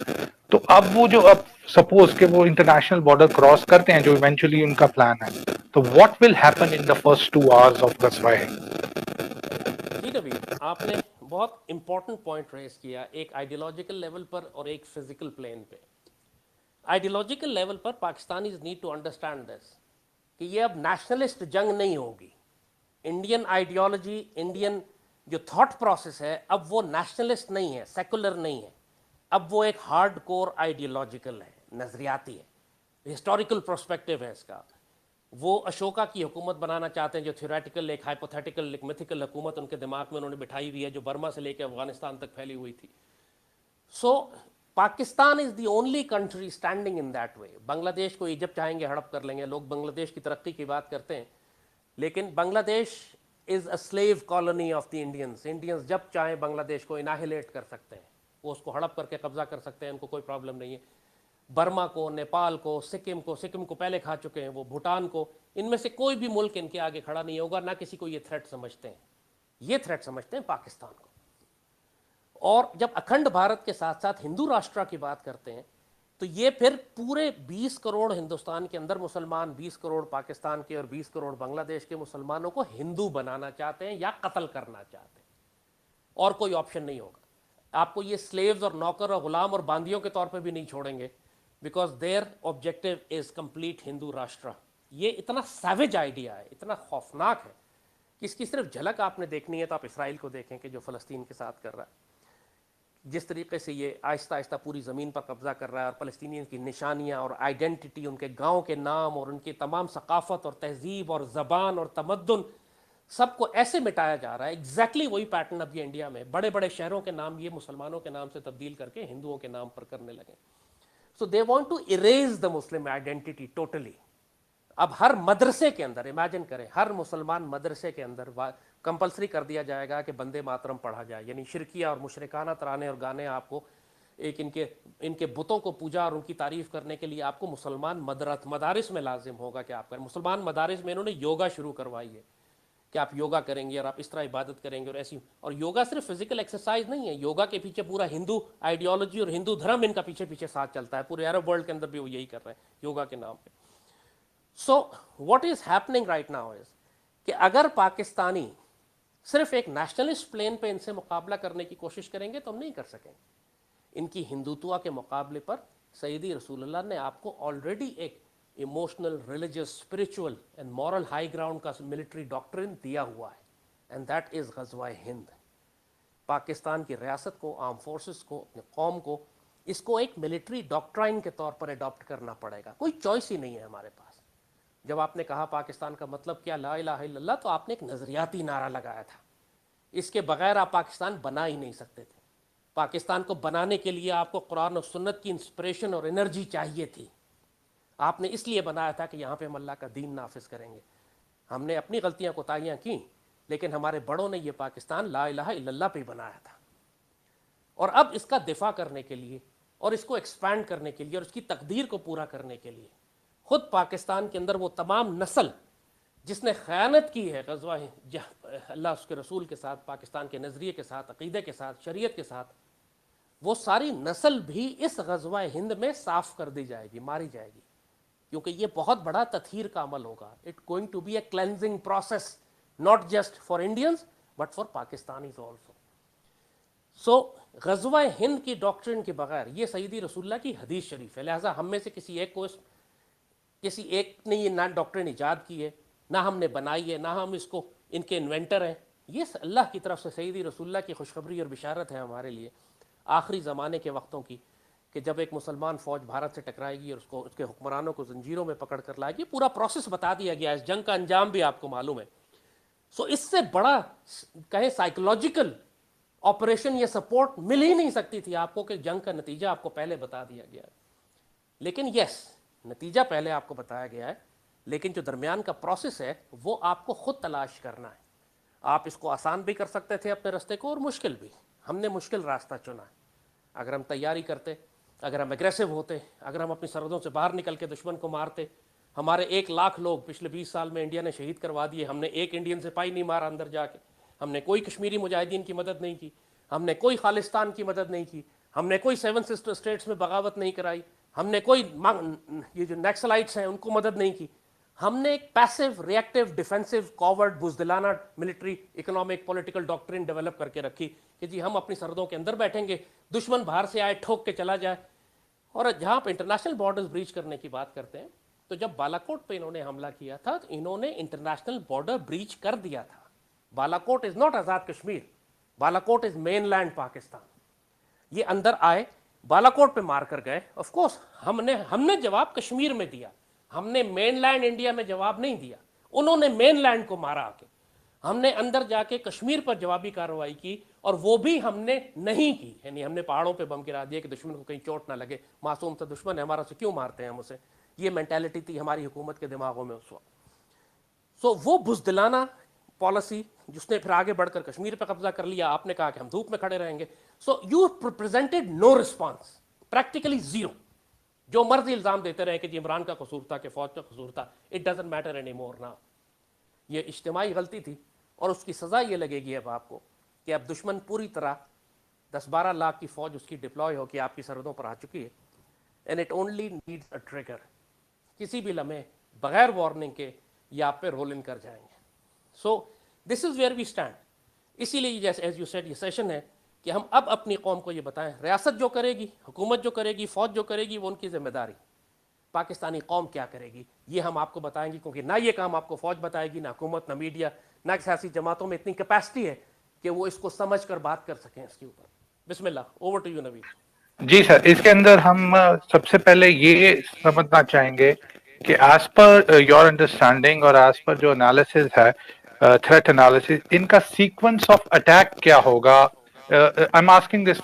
تو اب وہ جو اب سپوز کہ وہ انٹرنیشنل بارڈر کراس کرتے ہیں جو ایونچولی ان کا پلان ہے، تو what will happen in the first 2 hours of غزوہ ہند؟ جی نوید، آپ نے بہت امپورٹنٹ پوائنٹ ریز کیا، ایک آئیڈیالوجیکل لیول پر اور ایک فزیکل پلین پہ. آئیڈیالوجیکل لیول پر Pakistanis need to understand this کہ یہ اب نیشنلسٹ جنگ نہیں ہوگی. انڈین آئیڈیالوجی، انڈین جو تھاٹ پروسیس ہے اب وہ نیشنلسٹ نہیں ہے، سیکولر نہیں ہے. اب وہ ایک ہارڈ کور آئیڈیالوجیکل ہے، نظریاتی ہے، ہسٹوریکل پرسپیکٹو ہے اس کا. وہ اشوکا کی حکومت بنانا چاہتے ہیں جو تھیوریٹیکل ایک ہائپوتھیٹیکل ایک میتھیکل حکومت ان کے دماغ میں انہوں نے بٹھائی ہوئی ہے جو برما سے لے کے افغانستان تک پھیلی ہوئی تھی. So Pakistan is the only country standing in that way. Bangladesh کو جب چاہیں گے ہڑپ کر لیں گے. لوگ بنگلہ دیش کی ترقی کی بات کرتے ہیں لیکن Bangladesh is a slave colony of the Indians. Indians جب چاہیں بنگلہ دیش کو اناہیلیٹ کر سکتے ہیں، وہ اس کو ہڑپ کر کے قبضہ کر سکتے ہیں، ان کو کوئی پرابلم نہیں ہے. برما کو، نیپال کو، سکم کو پہلے کھا چکے ہیں، وہ بھوٹان کو. ان میں سے کوئی بھی ملک ان کے آگے کھڑا نہیں ہوگا، نہ کسی کو یہ تھریٹ سمجھتے ہیں. یہ تھریٹ سمجھتے ہیں پاکستان کو. اور جب اکھنڈ بھارت کے ساتھ ساتھ ہندو راشٹرا کی بات کرتے ہیں تو یہ پھر پورے 20 کروڑ ہندوستان کے اندر مسلمان، 20 کروڑ پاکستان کے اور 20 کروڑ بنگلہ دیش کے مسلمانوں کو ہندو بنانا چاہتے ہیں یا قتل کرنا چاہتے ہیں. اور کوئی آپشن نہیں ہوگا. آپ کو یہ سلیوز اور نوکر اور غلام اور باندیوں کے طور پہ بھی نہیں چھوڑیں گے، because their objective is complete Hindu Rashtra. یہ اتنا سیویج آئیڈیا ہے، اتنا خوفناک ہے کہ اس کی صرف جھلک آپ نے دیکھنی ہے تو آپ اسرائیل کو دیکھیں کہ جو فلسطین کے ساتھ کر رہا ہے. جس طریقے سے یہ آہستہ آہستہ پوری زمین پر قبضہ کر رہا ہے اور فلسطینیوں کی نشانیاں اور آئیڈینٹی، ان کے گاؤں کے نام اور ان کی تمام ثقافت اور تہذیب اور زبان اور تمدن سب کو ایسے مٹایا جا رہا ہے. ایگزیکٹلی وہی پیٹرن اب یہ انڈیا میں بڑے بڑے شہروں کے نام یہ مسلمانوں کے نام سے تبدیل کر کے ہندوؤں کے نام پر کرنے لگے. So they want to erase the Muslim identity totally. اب ہر مدرسے کے اندر امیجن کریں، ہر مسلمان مدرسے کے اندر کمپلسری کر دیا جائے گا کہ بندے ماترم پڑھا جائے، یعنی شرکیہ اور مشرکانہ ترانے اور گانے آپ کو ایک ان کے بتوں کو پوجا اور ان کی تعریف کرنے کے لیے آپ کو مسلمان مدارس میں لازم ہوگا کہ آپ کریں. مسلمان مدارس میں انہوں نے یوگا شروع کروائی ہے کہ آپ یوگا کریں گے اور آپ اس طرح عبادت کریں گے اور ایسی. اور یوگا صرف فزیکل ایکسرسائز نہیں ہے، یوگا کے پیچھے پورا ہندو آئیڈیالوجی اور ہندو دھرم ان کا پیچھے پیچھے ساتھ چلتا ہے. پورے عرب ورلڈ کے اندر بھی وہ یہی کر رہے ہیں یوگا کے نام پہ. So what is happening right now is کہ اگر پاکستانی صرف ایک نیشنلسٹ پلین پہ ان سے مقابلہ کرنے کی کوشش کریں گے تو ہم نہیں کر سکیں گے. ان کی ہندوتوا کے مقابلے پر سیدی رسول اللہ نے آپ کو آلریڈی ایک emotional, religious, spiritual and moral high ground کا ملٹری ڈاکٹرن دیا ہوا ہے، اینڈ دیٹ از غزوہ ہند. پاکستان کی ریاست کو، آرم فورسز کو، اپنے قوم کو اس کو ایک ملٹری ڈاکٹرائن کے طور پر اڈاپٹ کرنا پڑے گا. کوئی چوائس ہی نہیں ہے ہمارے پاس. جب آپ نے کہا پاکستان کا مطلب کیا لا الہ الا اللہ، تو آپ نے ایک نظریاتی نعرہ لگایا تھا. اس کے بغیر آپ پاکستان بنا ہی نہیں سکتے تھے. پاکستان کو بنانے کے لیے آپ کو قرآن و سنت کی انسپریشن اور انرجی چاہیے تھی. آپ نے اس لیے بنایا تھا کہ یہاں پہ ہم اللہ کا دین نافذ کریں گے. ہم نے اپنی غلطیاں کوتاہیاں کیں، لیکن ہمارے بڑوں نے یہ پاکستان لا الہ الا اللہ پہ بنایا تھا. اور اب اس کا دفاع کرنے کے لیے اور اس کو ایکسپینڈ کرنے کے لیے اور اس کی تقدیر کو پورا کرنے کے لیے خود پاکستان کے اندر وہ تمام نسل جس نے خیانت کی ہے غزوہ اللہ اس کے رسول کے ساتھ، پاکستان کے نظریے کے ساتھ، عقیدے کے ساتھ، شریعت کے ساتھ، وہ ساری نسل بھی اس غزوہ ہند میں صاف کر دی جائے گی، ماری جائے گی. کیونکہ یہ بہت بڑا تطہیر کا عمل ہوگا. It going to be a cleansing process, not just for Indians but for Pakistanis also. So غزوہ ہند کی ڈاکٹرن کے بغیر، یہ سیدی رسول اللہ کی حدیث شریف ہے، لہٰذا ہم میں سے کسی ایک نے یہ نہ ڈاکٹرن ایجاد کی ہے، نہ ہم نے بنائی ہے، نہ ہم اس کو ان کے انوینٹر ہیں. یہ اللہ کی طرف سے سیدی رسول اللہ کی خوشخبری اور بشارت ہے ہمارے لیے آخری زمانے کے وقتوں کی، کہ جب ایک مسلمان فوج بھارت سے ٹکرائے گی اور اس کے حکمرانوں کو زنجیروں میں پکڑ کر لائے گی. پورا پروسیس بتا دیا گیا ہے، اس جنگ کا انجام بھی آپ کو معلوم ہے. سو اس سے بڑا کہیں سائیکولوجیکل آپریشن یا سپورٹ مل ہی نہیں سکتی تھی آپ کو کہ جنگ کا نتیجہ آپ کو پہلے بتا دیا گیا ہے. لیکن یس، نتیجہ پہلے آپ کو بتایا گیا ہے، لیکن جو درمیان کا پروسیس ہے وہ آپ کو خود تلاش کرنا ہے. آپ اس کو آسان بھی کر سکتے تھے اپنے راستے کو، اور مشکل بھی. ہم نے مشکل راستہ چنا ہے. اگر ہم تیاری کرتے، اگر ہم ایگریسو ہوتے، اگر ہم اپنی سرحدوں سے باہر نکل کے دشمن کو مارتے. ہمارے 1,00,000 لوگ پچھلے 20 سال میں انڈیا نے شہید کروا دیے. ہم نے ایک انڈین سپاہی نہیں مارا اندر جا کے. ہم نے کوئی کشمیری مجاہدین کی مدد نہیں کی. ہم نے کوئی خالستان کی مدد نہیں کی. ہم نے کوئی 7 سسٹر اسٹیٹس میں بغاوت نہیں کرائی. ہم نے کوئی یہ جو نیکسلائٹس ہیں ان کو مدد نہیں کی. ہم نے ایک passive, reactive, defensive, coward, بزدلانہ military, economic, political doctrine develop کر کے رکھی کہ جی ہم اپنی سرحدوں کے اندر بیٹھیں گے، دشمن باہر سے آئے ٹھوک کے چلا جائے. اور جہاں پہ انٹرنیشنل بارڈرز بریچ کرنے کی بات کرتے ہیں، تو جب بالاکوٹ پہ انہوں نے حملہ کیا تھا تو انہوں نے انٹرنیشنل بارڈر بریچ کر دیا تھا. Balakot is not Azad Kashmir, Balakot is mainland Pakistan. یہ اندر آئے، بالاکوٹ پہ مار کر گئے. آف کورس ہم نے جواب کشمیر میں دیا، ہم نے مین لینڈ انڈیا میں جواب نہیں دیا. انہوں نے مین لینڈ کو مارا آ کے. ہم نے اندر جا کے کشمیر پر جوابی کارروائی کی، اور وہ بھی ہم نے نہیں کی. یعنی ہم نے پہاڑوں پہ بم گرا دیے کہ دشمن کو کہیں چوٹ نہ لگے، معصوم سا دشمن ہے ہمارا، سے کیوں مارتے ہیں ہم اسے. یہ مینٹالٹی تھی ہماری حکومت کے دماغوں میں اس وقت. سو وہ بزدلانہ پالیسی جس نے پھر آگے بڑھ کر کشمیر پہ قبضہ کر لیا. آپ نے کہا کہ ہم دھوپ میں کھڑے رہیں گے. So you presented no response, practically zero. جو مرضی الزام دیتے رہے کہ جی عمران کا قصور تھا، کہ فوج کا قصور تھا. It doesn't matter any more now. یہ اجتماعی غلطی تھی، اور اس کی سزا یہ لگے گی اب آپ کو کہ اب دشمن پوری طرح 10-12 لاکھ کی فوج اس کی ڈپلوائے ہو کے آپ کی سرحدوں پر آ چکی ہے. And it only needs a trigger. کسی بھی لمحے بغیر وارننگ کے یہ آپ پہ رول ان کر جائیں گے. سو this is where we stand. اسی لیے جیسے ایز یو سیڈ یہ سیشن ہے کہ ہم اب اپنی قوم کو یہ بتائیں، ریاست جو کرے گی، حکومت جو کرے گی، فوج جو کرے گی، وہ ان کی ذمہ داری. پاکستانی قوم کیا کرے گی یہ ہم آپ کو بتائیں گے، کیونکہ نہ یہ کام آپ کو فوج بتائے گی، نہ حکومت، نہ میڈیا، نہ سیاسی جماعتوں میں اتنی کیپیسٹی ہے کہ وہ اس کو سمجھ کر بات کر سکیں اس کے اوپر. بسم اللہ، اوور ٹو یو نوید. جی سر، اس کے اندر ہم سب سے پہلے یہ سمجھنا چاہیں گے کہ ایز پر یور انڈرسٹینڈنگ اور ایز پر جو انالیسز ہے، تھریٹ انالیسز، ان کا سیکوینس آف اٹیک کیا ہوگا. I am asking this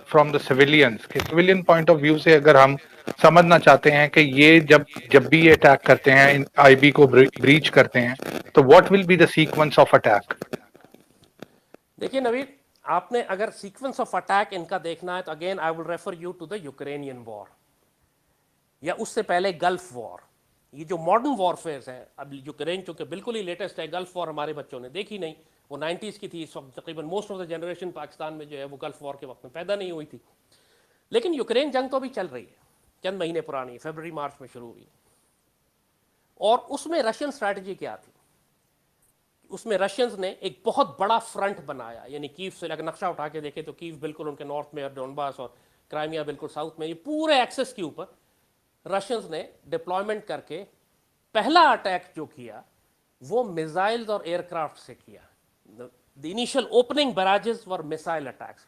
from the civilians, کہ سویلین پوائنٹ آف ویو سے اگر ہم سمجھنا چاہتے ہیں کہ یہ جب بھی یہ اٹیک کرتے ہیں، آئی بی کو بریچ کرتے ہیں، تو what will be the sequence of attack. دیکھیے نوید، آپ نے اگر سیکوینس آف اٹیک ان کا دیکھنا ہے تو again I will refer you to the Ukrainian war, یا اس سے پہلے گلف وار. یہ جو ماڈرن وارفیئرز ہیں، اب یوکرین چونکہ بالکل ہی لیٹسٹ ہے، گلف وار ہمارے بچوں نے دیکھی نہیں، وہ 90s کی تھی. اس وقت تقریباً most of the generation Pakistan میں جو ہے وہ گلف وار کے وقت میں پیدا نہیں ہوئی تھی. لیکن یوکرین جنگ تو ابھی چل رہی ہے، چند مہینے پرانی، فیبرری مارچ میں شروع ہوئی. اور اس میں رشین اسٹریٹجی کیا تھی؟ اس میں رشینز نے ایک بہت بڑا فرنٹ بنایا. یعنی کیو سے اگر نقشہ اٹھا کے دیکھیں تو کیو بالکل ان کے نارتھ میں، اور ڈونباس اور کرائمیا بالکل ساؤتھ میں، یہ پورے ایکسس کے اوپر رشینز نے ڈپلائمنٹ کر کے پہلا اٹیک جو کیا وہ میزائلز اور ایئر کرافٹ سے کیا. the initial opening barrages were missile attacks.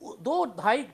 2, 2.5,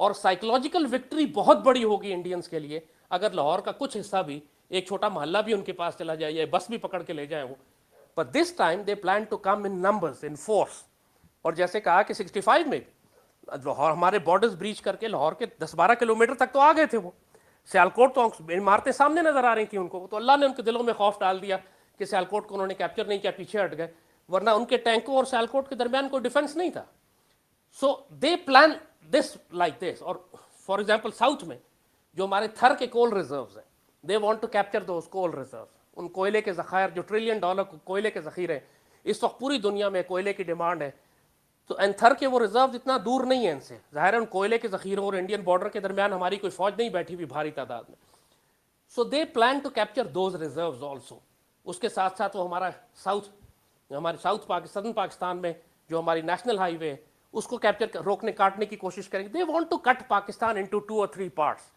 اور سائیکولوجیکل وکٹری بہت بڑی ہوگی انڈینز کے لیے اگر لاہور کا کچھ حصہ بھی، ایک چھوٹا محلہ بھی ان کے پاس چلا جائے یا بس بھی پکڑ کے لے جائیں وہ. But this time they plan to come in numbers, in force. اور جیسے کہا کہ 65 میں لاہور ہمارے بارڈرز بریچ کر کے لاہور کے 10-12 کلومیٹر تک تو آ گئے تھے وہ. سیالکوٹ تو عمارتیں سامنے نظر آ رہی تھیں ان کو، تو اللہ نے ان کے دلوں میں خوف ڈال دیا کہ سیالکوٹ کو انہوں نے کیپچر نہیں کیا، پیچھے ہٹ گئے، ورنہ ان کے ٹینکوں اور سیالکوٹ کے درمیان کوئی ڈیفنس نہیں تھا. سو they plan this like this. اور فار ایگزامپل ساؤتھ میں جو ہمارے تھر کے کول ریزروز ہیں، they want to capture those coal reserves. ان کوئلے کے ذخائر جو $1 ٹریلین کوئلے کے ذخیرے ہیں، اس وقت پوری دنیا میں کوئلے کی ڈیمانڈ ہے. تو تھر کے وہ ریزروز اتنا دور نہیں ہیں ان سے، ظاہر ہے ان کوئلے کے ذخیروں اور انڈین بارڈر کے درمیان ہماری کوئی فوج نہیں بیٹھی ہوئی بھاری تعداد میں. So they plan to capture those reserves also. اس کے ساتھ ساتھ وہ ہمارے ساؤتھ پاکستان میں جو ہماری نیشنل ہائی وے ہے اس کو کیپچر روکنے کاٹنے کی کوشش کریں گے. They want to cut Pakistan into 2 or 3 parts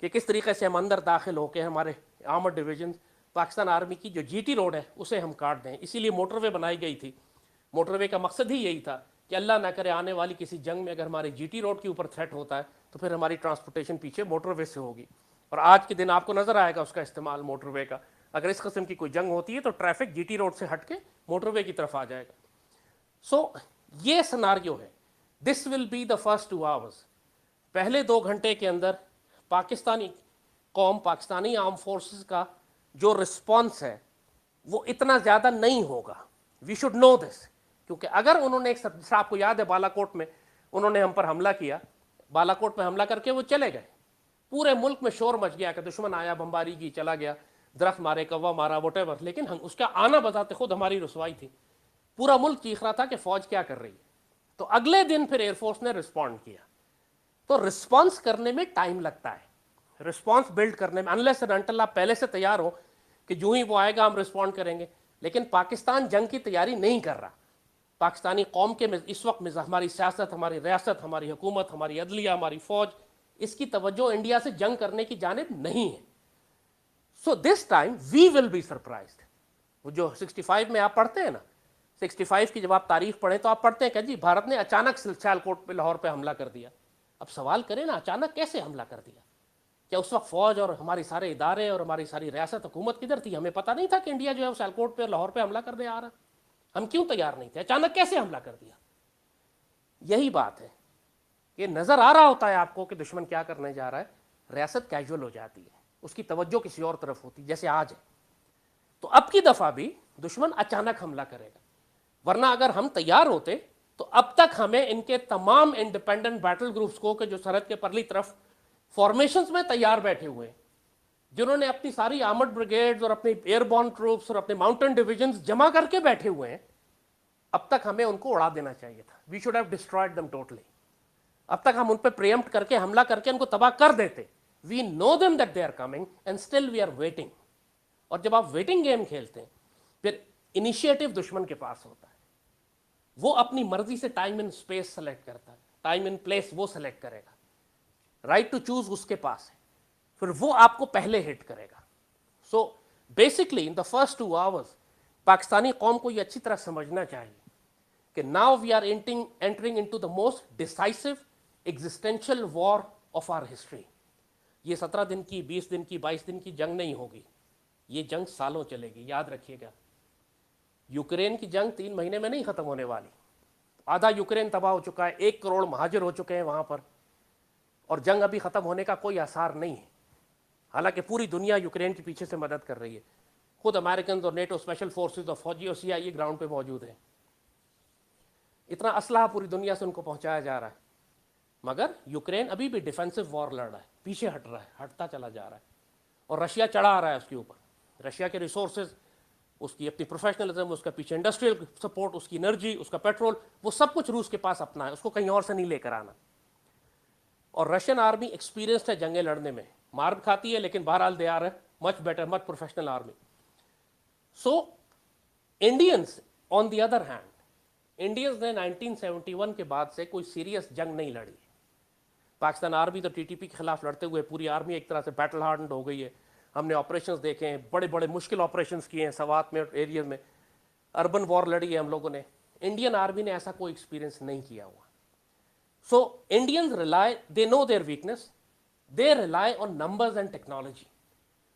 کہ کس طریقے سے ہم اندر داخل ہو کے ہمارے آرمڈ ڈویژن پاکستان آرمی کی جو جی ٹی روڈ ہے اسے ہم کاٹ دیں. اسی لیے موٹر وے بنائی گئی تھی. موٹر وے کا مقصد ہی یہی تھا کہ اللہ نہ کرے آنے والی کسی جنگ میں اگر ہمارے جی ٹی روڈ کے اوپر تھریٹ ہوتا ہے تو پھر ہماری ٹرانسپورٹیشن پیچھے موٹر وے سے ہوگی. اور آج کے دن آپ کو نظر آئے گا اس کا استعمال موٹر وے کا. اگر اس قسم کی کوئی جنگ ہوتی ہے تو ٹریفک جی ٹی روڈ سے ہٹ کے موٹر وے کی طرف آ جائے گا. سو یہ سناریو ہے. This will be the first 2 hours. پہلے 2 گھنٹے کے اندر پاکستانی قوم، پاکستانی آرم فورسز کا جو رسپانس ہے وہ اتنا زیادہ نہیں ہوگا. وی شوڈ نو دس. کیونکہ اگر انہوں نے ایک آپ کو یاد ہے بالا کوٹ میں انہوں نے ہم پر حملہ کیا، بالا کوٹ میں حملہ کر کے وہ چلے گئے، پورے ملک میں شور مچ گیا کہ دشمن آیا، بمباری کی، چلا گیا، درخت مارے، کوا مارا، واٹ ایور. لیکن اس کا آنا بذات خود ہماری رسوائی تھی. پورا ملک چیخ رہا تھا کہ فوج کیا کر رہی ہے. تو اگلے دن پھر ایئر فورس نے رسپونڈ کیا. تو رسپانس کرنے میں ٹائم لگتا ہے، رسپانس بلڈ کرنے میں، انلیس اینڈ انٹل آپ پہلے سے تیار ہو کہ جو ہی وہ آئے گا ہم رسپونڈ کریں گے. لیکن پاکستان جنگ کی تیاری نہیں کر رہا. پاکستانی قوم کے اس وقت ہماری سیاست، ہماری ریاست، ہماری حکومت، ہماری عدلیہ، ہماری فوج، اس کی توجہ انڈیا سے جنگ کرنے کی جانب نہیں ہے. So this time we will be surprised. وہ جو 65 میں آپ پڑھتے ہیں نا، 65 کی جب آپ تاریخ پڑھیں تو آپ پڑھتے ہیں کہ جی بھارت نے اچانک سیالکوٹ پہ، لاہور پہ حملہ کر دیا. اب سوال کریں نا اچانک کیسے حملہ کر دیا؟ کیا اس وقت فوج اور ہماری سارے ادارے اور ہماری ساری ریاست حکومت کدھر تھی؟ ہمیں پتہ نہیں تھا کہ انڈیا جو ہے سیالکوٹ پہ، لاہور پہ حملہ کرنے آ رہا؟ ہم کیوں تیار نہیں تھے؟ اچانک کیسے حملہ کر دیا؟ یہی بات ہے کہ نظر آ رہا ہوتا ہے آپ کو کہ دشمن کیا کرنے جا رہا ہے، ریاست کیجول ہو جاتی ہے، اس کی توجہ کسی اور طرف ہوتی جیسے آج ہے. تو اب کی دفعہ بھی دشمن اچانک حملہ کرے گا. ورنہ اگر ہم تیار ہوتے تو اب تک ہمیں ان کے تمام انڈیپینڈنٹ بیٹل گروپس کو کہ جو سرحد کے پرلی طرف فارمیشنز میں تیار بیٹھے ہوئے ہیں، جنہوں نے اپنی ساری آرمڈ بریگیڈز اور اپنی ایئر بورن ٹروپس اور اپنے ماؤنٹین ڈویژنز جمع کر کے بیٹھے ہوئے ہیں، اب تک ہمیں ان کو اڑا دینا چاہیے تھا. We should have destroyed them totally. اب تک ہم ان پہ پریمپٹ کر کے حملہ کر کے ان کو تباہ کر دیتے. We know them that they are coming and still we are waiting. اور جب آپ ویٹنگ گیم کھیلتے ہیں پھر انیشیٹو دشمن کے پاس ہوتا ہے. وہ اپنی مرضی سے ٹائم اینڈ اسپیس سلیکٹ کرتا ہے، ٹائم اینڈ پلیس وہ سلیکٹ کرے گا، رائٹ ٹو چوز اس کے پاس ہے، پھر وہ آپ کو پہلے ہٹ کرے گا. So basically in the first 2 hours Pakistani قوم کو یہ اچھی طرح سمجھنا چاہیے کہ now we are entering into the most decisive existential war of our history. یہ 17 دن کی، 20 دن کی، 22 دن کی جنگ نہیں ہوگی، یہ جنگ سالوں چلے گی. یاد رکھیے گا یوکرین کی جنگ 3 مہینے میں نہیں ختم ہونے والی. آدھا یوکرین تباہ ہو چکا ہے، 1 کروڑ مہاجر ہو چکے ہیں وہاں پر، اور جنگ ابھی ختم ہونے کا کوئی آثار نہیں ہے. حالانکہ پوری دنیا یوکرین کے پیچھے سے مدد کر رہی ہے. خود امریکنز اور نیٹو اسپیشل فورسز اور فوجی اور CIA گراؤنڈ پہ موجود ہیں. اتنا اسلحہ پوری دنیا سے ان کو پہنچایا جا رہا ہے، مگر یوکرین ابھی بھی ڈیفینسو وار لڑ رہا ہے، پیچھے ہٹ رہا ہے، ہٹتا چلا جا رہا ہے. اور رشیا چڑھا آ رہا ہے اس کے اوپر. رشیا کے ریسورسز، اس کی اپنی پروفیشنلزم، اس کا پیچھے انڈسٹریل سپورٹ، اس کی انرجی، اس کا پیٹرول، وہ سب کچھ روس کے پاس اپنا ہے، اس کو کہیں اور سے نہیں لے کر آنا. اور رشین آرمی ایکسپیرینسڈ ہے جنگیں لڑنے میں، مار کھاتی ہے لیکن بہرحال they are much better, much professional army. So Indians on the other hand, Indians نے 1971 کے بعد سے کوئی سیریس جنگ نہیں لڑی. پاکستان آرمی تو TTP کے خلاف لڑتے ہوئے پوری آرمی ایک طرح سے بیٹل ہارڈنڈ ہو گئی ہے. ہم نے آپریشنز دیکھے ہیں، بڑے بڑے مشکل آپریشنز کیے ہیں سوات میں اور ایریز میں، اربن وار لڑی ہے ہم لوگوں نے. انڈین آرمی نے ایسا کوئی ایکسپیرینس نہیں کیا ہوا. So Indians rely, they know their weakness, they rely on numbers and technology.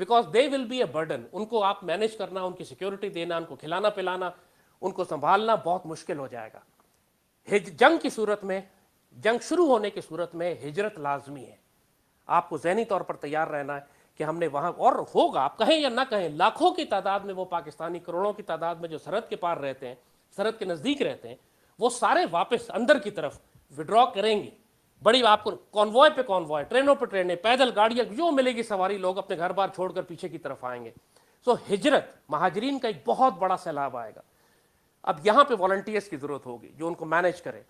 Because they will be a burden. ان کو آپ مینیج کرنا, ان کی سیکیورٹی دینا, ان کو کھلانا پلانا, ان کو سنبھالنا بہت مشکل ہو جائے گا. جنگ کی صورت میں, جنگ شروع ہونے کی صورت میں ہجرت لازمی ہے. آپ کو ذہنی طور پر تیار رہنا ہے کہ ہم نے وہاں, اور ہوگا, آپ کہیں یا نہ کہیں, لاکھوں کی تعداد میں وہ پاکستانی, کروڑوں کی تعداد میں جو سرحد کے پار رہتے ہیں, سرحد کے نزدیک رہتے ہیں, وہ سارے واپس اندر کی طرف وڈرا کریں گے. بڑی آپ کو کانوائے پہ کانوائے, ٹرینوں پہ ٹرینیں, پیدل گاڑیاں جو ملے گی سواری, لوگ اپنے گھر بار چھوڑ کر پیچھے کی طرف آئیں گے. سو ہجرت, مہاجرین کا ایک بہت بڑا سیلاب آئے گا. اب یہاں پہ والنٹیئرس کی ضرورت ہوگی جو ان کو مینیج کرے,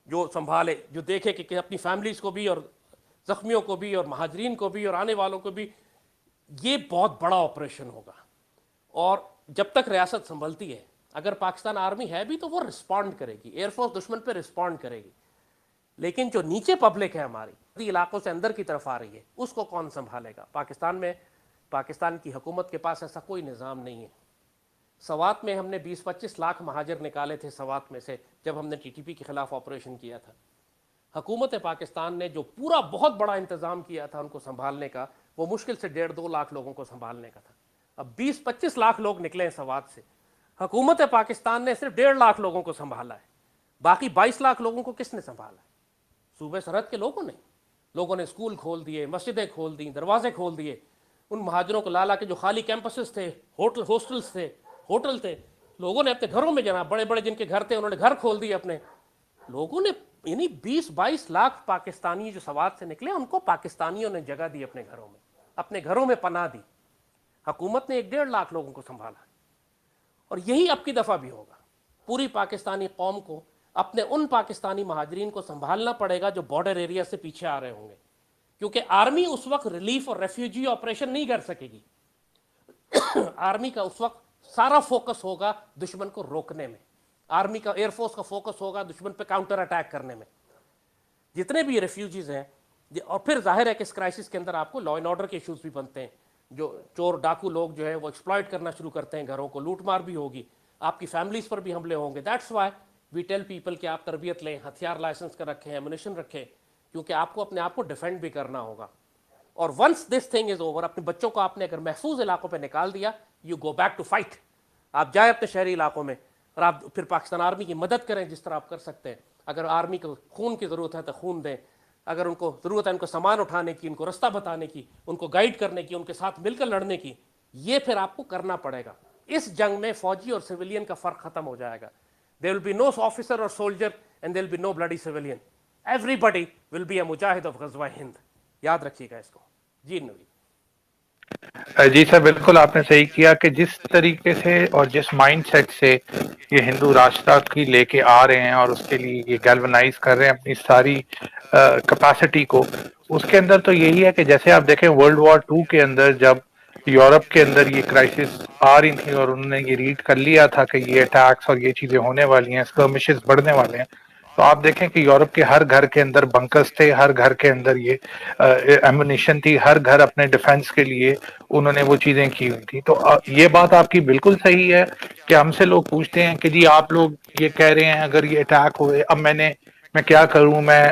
جو سنبھالے, جو دیکھے کہ اپنی فیملیز کو بھی اور زخمیوں کو بھی اور مہاجرین کو بھی اور آنے والوں کو بھی. یہ بہت بڑا آپریشن ہوگا. اور جب تک ریاست سنبھلتی ہے, اگر پاکستان آرمی ہے بھی تو وہ رسپونڈ کرے گی, ایئر فورس دشمن پہ رسپونڈ کرے گی. لیکن جو نیچے پبلک ہے ہماری, علاقوں سے اندر کی طرف آ رہی ہے, اس کو کون سنبھالے گا؟ پاکستان میں, پاکستان کی حکومت کے پاس ایسا کوئی نظام نہیں ہے. سوات میں ہم نے 20-25 لاکھ مہاجر نکالے تھے سوات میں سے, جب ہم نے ٹی ٹی پی کے خلاف آپریشن کیا تھا. حکومت پاکستان نے جو پورا بہت بڑا انتظام کیا تھا ان کو سنبھالنے کا, وہ مشکل سے 1.5-2 لاکھ لوگوں کو سنبھالنے کا تھا. اب 20-25 لاکھ لوگ نکلے ہیں سوات سے, حکومت پاکستان نے صرف 1.5 لاکھ لوگوں کو سنبھالا ہے. باقی 22 لاکھ لوگوں کو کس نے سنبھالا ہے؟ صوبے سرحد کے لوگوں نے. لوگوں نے اسکول کھول دیے, مسجدیں کھول دیں, دروازے کھول دیے. ان مہاجروں کو لا کے جو خالی کیمپسز تھے, ہاسٹلس تھے, ہوٹل تھے, لوگوں نے اپنے گھروں میں, جناب بڑے بڑے جن کے گھر تھے, انہوں نے گھر کھول دیے اپنے. لوگوں نے, یعنی 20-22 لاکھ پاکستانی جو سوات سے نکلے, ان کو پاکستانیوں نے جگہ دی اپنے گھروں میں, اپنے گھروں میں پناہ دی. حکومت نے 1.5 لاکھ لوگوں کو سنبھالا. اور یہی اب کی دفعہ بھی ہوگا. پوری پاکستانی قوم کو اپنے ان پاکستانی مہاجرین کو سنبھالنا پڑے گا جو بارڈر ایریا سے پیچھے آ رہے ہوں گے, کیونکہ آرمی اس وقت ریلیف اور ریفیوجی آپریشن نہیں کر سکے گی. آرمی کا اس وقت سارا فوکس ہوگا دشمن کو روکنے میں. آرمی کا, ایئر فورس کا فوکس ہوگا دشمن پہ کاؤنٹر اٹیک کرنے میں. جتنے بھی ریفیوجیز ہیں, اور پھر ظاہر ہے کہ اس کرائسس کے اندر آپ کو لا اینڈ آرڈر کے ایشوز بھی بنتے ہیں. جو چور ڈاکو لوگ جو ہے وہ ایکسپلائٹ کرنا شروع کرتے ہیں گھروں کو, لوٹ مار بھی ہوگی, آپ کی فیملیز پر بھی حملے ہوں گے. That's why we tell people کہ آپ تربیت لیں, ہتھیار لائسنس کر رکھیں, ایمونیشن رکھیں, کیونکہ آپ کو اپنے آپ کو ڈیفینڈ بھی کرنا ہوگا. اور once this thing is over, اپنے بچوں کو آپ نے اگر محفوظ علاقوں پہ نکال دیا, you go back to fight. آپ جائیں اپنے شہری علاقوں میں, اور آپ پھر پاکستان آرمی کی مدد کریں جس طرح آپ کر سکتے ہیں. اگر آرمی کو خون کی ضرورت ہے تو خون دیں, اگر ان کو ضرورت ہے ان کو سامان اٹھانے کی, ان کو رستہ بتانے کی, ان کو گائیڈ کرنے کی, ان کے ساتھ مل کر لڑنے کی, یہ پھر آپ کو کرنا پڑے گا. اس جنگ میں فوجی اور سویلین کا فرق ختم ہو جائے گا. There will be no officer or soldier and there will be no bloody civilian. Everybody will be a mujahid of غزوہ ہند. یاد رکھیے گا اس کو. جی نوید. جی سر, بالکل آپ نے صحیح کیا کہ جس طریقے سے اور جس مائنڈ سیٹ سے یہ ہندو راشٹر کی لے کے آ رہے ہیں اور اس کے لیے یہ گیلونائز کر رہے ہیں اپنی ساری کیپیسٹی کو, اس کے اندر تو یہی ہے کہ جیسے آپ دیکھیں ورلڈ وار 2 کے اندر جب یورپ کے اندر یہ کرائسس آ رہی تھی اور انہوں نے یہ ریڈ کر لیا تھا کہ یہ اٹیکس اور یہ چیزیں ہونے والی ہیں, اسکرمشز بڑھنے والے ہیں, تو آپ دیکھیں کہ یورپ کے ہر گھر کے اندر بنکرز تھے, ہر گھر کے اندر یہ ایمونیشن تھی, ہر گھر اپنے ڈیفenس کے لیے انہوں نے وہ چیزیں کی ہوئی تھی. تو یہ بات آپ کی بالکل صحیح ہے کہ ہم سے لوگ پوچھتے ہیں کہ جی آپ لوگ یہ کہہ رہے ہیں اگر یہ اٹیک ہوئے, اب میں کیا کروں, میں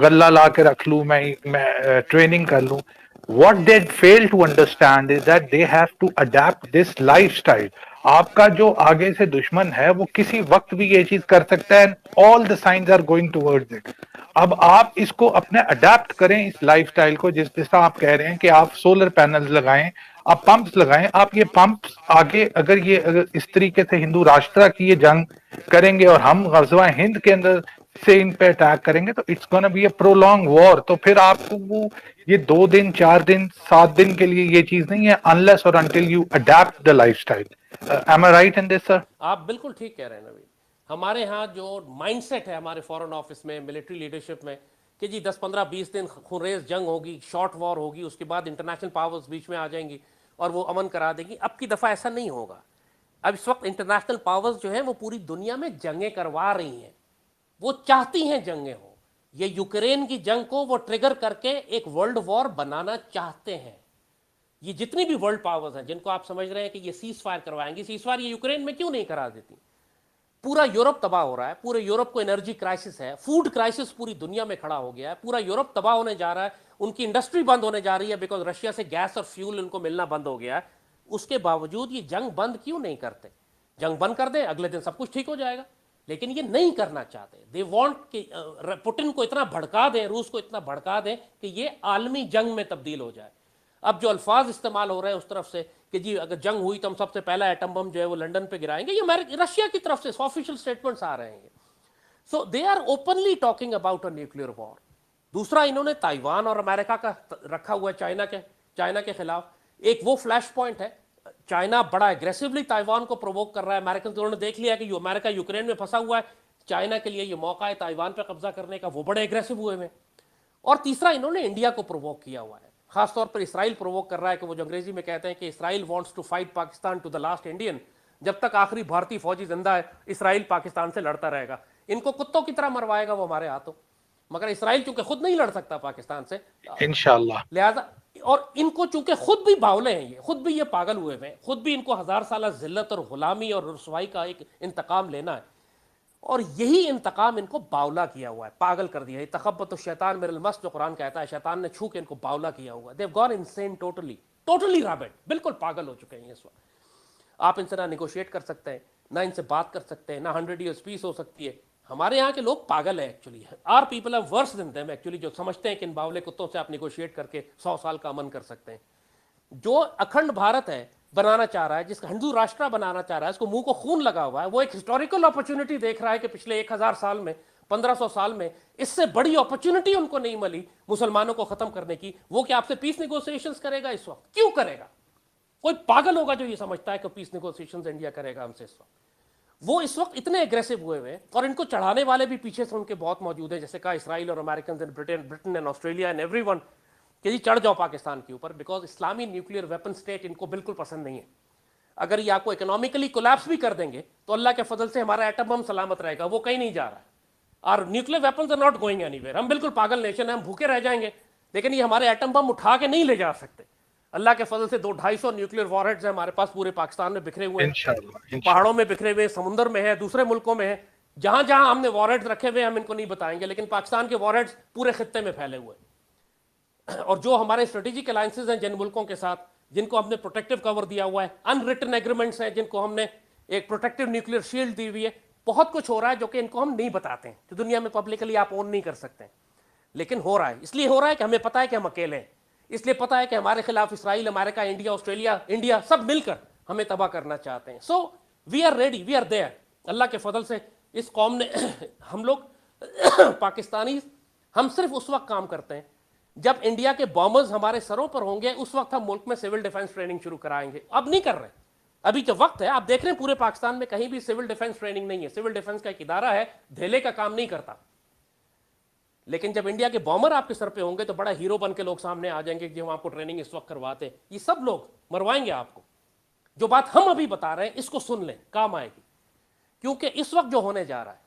غلہ لا کے رکھ لوں, میں ٹریننگ کر لوں. What they fail to understand is that they have to adapt this lifestyle. آپ کا جو آگے سے دشمن ہے وہ کسی وقت بھی یہ چیز کر سکتا ہے, all the signs are going towards it. اب آپ اس کو اپنے اڈاپٹ کریں اس لائف سٹائل کو, جس طرح آپ کہہ رہے ہیں کہ آپ سولر پینلز لگائیں, آپ پمپس لگائیں. آپ یہ پمپس آگے اگر اس طریقے سے ہندو راشٹرا کی یہ جنگ کریں گے اور ہم غزوہ ہند کے اندر سے ان پہ اٹیک کریں گے تو it's gonna be a prolonging war. تو پھر آپ کو وہ یہ 2 دن 4 دن 7 دن کے لیے یہ چیز نہیں ہے, unless or until you adapt the lifestyle. Am I right in this, sir? آپ بالکل ٹھیک کہہ رہے ہیں نوید. ہمارے ہاں جو مائنڈ سیٹ ہے ہمارے فورن آفس میں, ملٹری لیڈرشپ میں, کہ جی 10-15-20 دن خونریز جنگ ہوگی, شارٹ وار ہوگی, اس کے بعد انٹرنیشنل پاورز بیچ میں آ جائیں گی اور وہ امن کرا دیں گی. اب کی دفعہ ایسا نہیں ہوگا. اب اس وقت انٹرنیشنل پاورز جو ہیں وہ پوری دنیا میں جنگیں کروا رہی ہیں, وہ چاہتی ہیں جنگیں ہوں. یہ یوکرین کی جنگ کو وہ ٹریگر کر کے ایک ورلڈ وار بنانا چاہتے ہیں. یہ جتنی بھی ورلڈ پاورز ہیں جن کو آپ سمجھ رہے ہیں کہ یہ سیز فائر کروائیں گی, سیز فائر یہ یوکرین میں کیوں نہیں کرا دیتی؟ پورا یورپ تباہ ہو رہا ہے, پورے یورپ کو انرجی کرائسس ہے, فوڈ کرائسس پوری دنیا میں کھڑا ہو گیا ہے, پورا یورپ تباہ ہونے جا رہا ہے, ان کی انڈسٹری بند ہونے جا رہی ہے بیکاز رشیا سے گیس اور فیول ان کو ملنا بند ہو گیا ہے. اس کے باوجود یہ جنگ بند کیوں نہیں کرتے؟ جنگ بند کر دیں, اگلے دن سب کچھ ٹھیک ہو جائے گا, لیکن یہ نہیں کرنا چاہتے. دے وانٹ کہ پوٹن کو اتنا بھڑکا دیں, روس کو اتنا بھڑکا دیں کہ یہ عالمی جنگ میں تبدیل ہو جائے. اب جو الفاظ استعمال ہو رہے ہیں اس طرف سے کہ جی اگر جنگ ہوئی تو ہم سب سے پہلا ایٹم بم جو ہے وہ لنڈن پہ گرائیں گے, یہ رشیا کی طرف سے آفیشیل سٹیٹمنٹس آ رہے ہیں. So they are openly talking about a nuclear war. دوسرا انہوں نے تائیوان اور امریکہ کا رکھا ہوا ہے چائنا کے خلاف. ایک وہ فلیش پوائنٹ ہے, چائنا بڑا ایگریسولی تائیوان کو پرووک کر رہا ہے. امریکن انہوں نے دیکھ لیا کہ امریکہ یوکرین میں پھنسا ہوا ہے, چائنا کے لیے یہ موقع ہے تائیوان پہ قبضہ کرنے کا, وہ بڑے ایگریسو ہوئے ہیں. اور تیسرا انہوں نے انڈیا کو پرووک کیا ہوا ہے, خاص طور پر اسرائیل پرووک کر رہا ہے کہ وہ جو انگریزی میں کہتے ہیں کہ Israel wants to fight Pakistan to the last Indian. جب تک آخری بھارتی فوجی زندہ ہے اسرائیل پاکستان سے لڑتا رہے گا, ان کو کتوں کی طرح مروائے گا وہ ہمارے ہاتھوں. مگر اسرائیل چونکہ خود نہیں لڑ سکتا پاکستان سے, انشاءاللہ. لہذا اور ان کو چونکہ خود بھی باولے ہیں, یہ خود بھی یہ پاگل ہوئے ہیں, خود بھی ان کو 1000 سالہ ذلت اور غلامی اور رسوائی کا ایک انتقام لینا ہے, اور یہی انتقام ان کو باولا کیا ہوا ہے, پاگل کر دیا ہے. تخبط الشیطان من المس جو قرآن کہتا ہے, شیطان نے چھو کے ان کو باولا کیا ہوا ہے. They've gone insane totally rabid, بالکل پاگل ہو چکے ہیں اس وقت. آپ ان سے نہ نیگوشیٹ کر سکتے ہیں, نہ ان سے بات کر سکتے ہیں, نہ 100 years پیس ہو سکتی ہے. ہمارے یہاں کے لوگ پاگل ہیں actually. Are people are worse than them actually, جو سمجھتے ہیں کہ ان باولے کتوں سے آپ نیگوشیٹ کر کے 100 سال کا امن کر سکتے ہیں. جو اکھنڈ بھارت ہے بنانا چاہ رہا ہے, جس کا ہندو راشٹرا بنانا چاہ رہا ہے, اس کو منہ کو خون لگا ہوا ہے, وہ ایک ہسٹوریکل اپرچونٹی دیکھ رہا ہے کہ پچھلے 1000 سال میں 1500 سال میں اس سے بڑی اپرچونٹی ان کو نہیں ملی مسلمانوں کو ختم کرنے کی. وہ کہ آپ سے پیس نیگوسیشنز کرے گا اس وقت؟ کیوں کرے گا؟ کوئی پاگل ہوگا جو یہ سمجھتا ہے کہ پیس نیگوسیشنز انڈیا کرے گا ہم سے اس وقت. وہ اس وقت اتنے ایگریسو ہوئے ہوئے ہیں, اور ان کو چڑھانے والے بھی پیچھے سے ان کے بہت موجود ہیں, جیسے کہا اسرائیل اور Americans and Britain and Australia and everyone کہ جی چڑھ جاؤ پاکستان کے اوپر, بیکاز اسلامی نیوکلیئر ویپن اسٹیٹ ان کو بالکل پسند نہیں ہے. اگر یہ آپ کو اکنامکلی کولیپس بھی کر دیں گے تو اللہ کے فضل سے ہمارا ایٹم بم سلامت رہے گا, وہ کہیں نہیں جا رہا ہے. اور nuclear weapons are not going anywhere. ہم بالکل پاگل نیشن ہیں, ہم بھوکے رہ جائیں گے, لیکن یہ ہمارے ایٹم بم اٹھا کے نہیں لے جا سکتے. اللہ کے فضل سے 200-250 نیوکلیئر وار ہیڈز ہیں ہمارے پاس پورے پاکستان میں بکھرے ہوئے ہیں, انشاءاللہ. پہاڑوں میں بکھرے ہوئے, سمندر میں ہے, دوسرے ملکوں میں ہے. جہاں جہاں ہم نے وار ہیڈز رکھے ہوئے ہم ان کو نہیں بتائیں گے, لیکن پاکستان کے وار ہیڈز پورے خطے میں پھیلے ہوئے ہیں. اور جو ہمارے اسٹریٹجک الائنسز ہیں جن ملکوں کے ساتھ, جن کو ہم نے پروٹیکٹیو کور دیا ہوا ہے, ان ریٹن ایگریمنٹس ہیں جن کو ہم نے ایک پروٹیکٹیو نیوکلیئر شیلڈ دی ہوئی ہے, بہت کچھ ہو رہا ہے جو کہ ان کو ہم نہیں بتاتے ہیں, جو دنیا میں پبلکلی آپ اون نہیں کر سکتے ہیں, لیکن ہو رہا ہے. اس لیے ہو رہا ہے کہ ہمیں پتہ ہے کہ ہم اکیلے ہیں, اس لیے پتہ ہے کہ ہمارے خلاف اسرائیل, امریکہ, انڈیا, آسٹریلیا, انڈیا سب مل کر ہمیں تباہ کرنا چاہتے ہیں. So we are ready, we are there. اللہ کے فضل سے اس قوم نے ہم لوگ پاکستانی ہم صرف اس وقت کام کرتے ہیں جب انڈیا کے بامبرز ہمارے سروں پر ہوں گے, اس وقت ہم ملک میں سول ڈیفنس ٹریننگ شروع کرائیں گے. اب نہیں کر رہے, ابھی جو وقت ہے آپ دیکھ رہے ہیں پورے پاکستان میں کہیں بھی سول ڈیفنس ٹریننگ نہیں ہے. سول ڈیفنس کا ایک ادارہ ہے, دھیلے کا کام نہیں کرتا, لیکن جب انڈیا کے بامبر آپ کے سر پہ ہوں گے تو بڑا ہیرو بن کے لوگ سامنے آ جائیں گے کہ ہم آپ کو ٹریننگ اس وقت کرواتے ہیں. یہ سب لوگ مروائیں گے آپ کو. جو بات ہم ابھی بتا رہے ہیں اس کو سن لیں, کام آئے گی. کیونکہ اس وقت جو ہونے جا رہا ہے,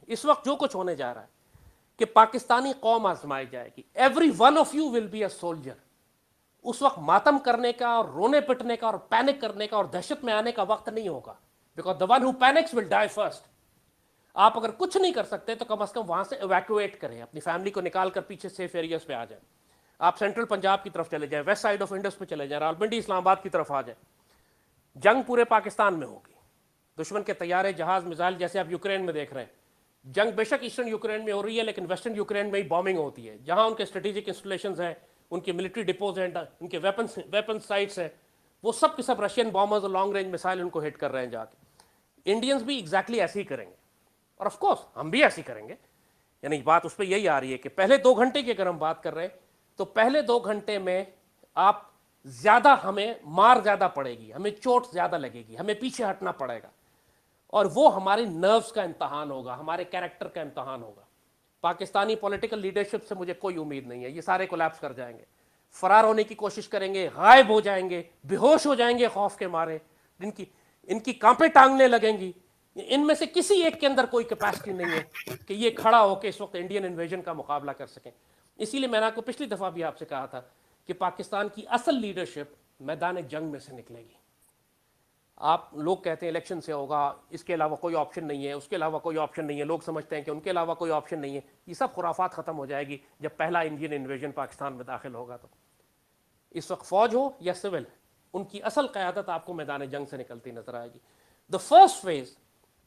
اس وقت جو کچھ ہونے جا رہا ہے کہ پاکستانی قوم آزمائی جائے گی. Every one of you will be a soldier. اس وقت ماتم کرنے کا اور رونے پٹنے کا اور پینک کرنے کا اور دہشت میں آنے کا وقت نہیں ہوگا, because the one who panics will die first. آپ اگر کچھ نہیں کر سکتے تو کم از کم وہاں سے ایویکویٹ کریں, اپنی فیملی کو نکال کر پیچھے سیف ایریاز پہ آ جائیں. آپ سینٹرل پنجاب کی طرف چلے جائیں, ویسٹ سائڈ آف انڈس پہ چلے جائیں, راولپنڈی اسلام آباد کی طرف آ جائیں. جنگ پورے پاکستان میں ہوگی. دشمن کے طیارے, جہاز, میزائل, جیسے آپ یوکرین میں دیکھ رہے ہیں. جنگ بے شک ایسٹرن یوکرین میں ہو رہی ہے, لیکن ویسٹرن یوکرین میں ہی بامبنگ ہوتی ہے. جہاں ان کے اسٹریٹجک انسٹالیشنز ہیں, ان کے ملٹری ڈپوز ہیں, ان کے ویپن سائٹس ہیں, وہ سب کے سب رشین بامبرز اور لانگ رینج میسائل ان کو ہٹ کر رہے ہیں جا کے. انڈینز بھی ایگزیکٹلی ایسے ہی کریں گے, اور آف کورس ہم بھی ایسے ہی کریں گے. یعنی بات اس پہ یہی آ رہی ہے کہ پہلے 2 گھنٹے کی اگر ہم بات کر رہے ہیں تو پہلے 2 گھنٹے میں آپ زیادہ, ہمیں مار زیادہ پڑے گی, ہمیں چوٹ زیادہ لگے گی, ہمیں پیچھے ہٹنا پڑے گا, اور وہ ہماری نروز کا امتحان ہوگا, ہمارے کیریکٹر کا امتحان ہوگا. پاکستانی پولیٹیکل لیڈرشپ سے مجھے کوئی امید نہیں ہے, یہ سارے کولیپس کر جائیں گے, فرار ہونے کی کوشش کریں گے, غائب ہو جائیں گے, بے ہوش ہو جائیں گے خوف کے مارے, ان کی کانپیں ٹانگنے لگیں گی. ان میں سے کسی ایک کے اندر کوئی کیپیسٹی نہیں ہے کہ یہ کھڑا ہو کے اس وقت انڈین انویژن کا مقابلہ کر سکیں. اسی لیے میں نے آپ کو پچھلی دفعہ بھی آپ سے کہا تھا کہ پاکستان کی اصل لیڈرشپ میدان جنگ میں سے نکلے گی. آپ لوگ کہتے ہیں الیکشن سے ہوگا، اس کے علاوہ کوئی آپشن نہیں ہے، اس کے علاوہ کوئی آپشن نہیں ہے، لوگ سمجھتے ہیں کہ ان کے علاوہ کوئی آپشن نہیں ہے. یہ سب خرافات ختم ہو جائے گی جب پہلا انڈین انویژن پاکستان میں داخل ہوگا. تو اس وقت فوج ہو یا سول، ان کی اصل قیادت آپ کو میدان جنگ سے نکلتی نظر آئے گی. دا فرسٹ فیز،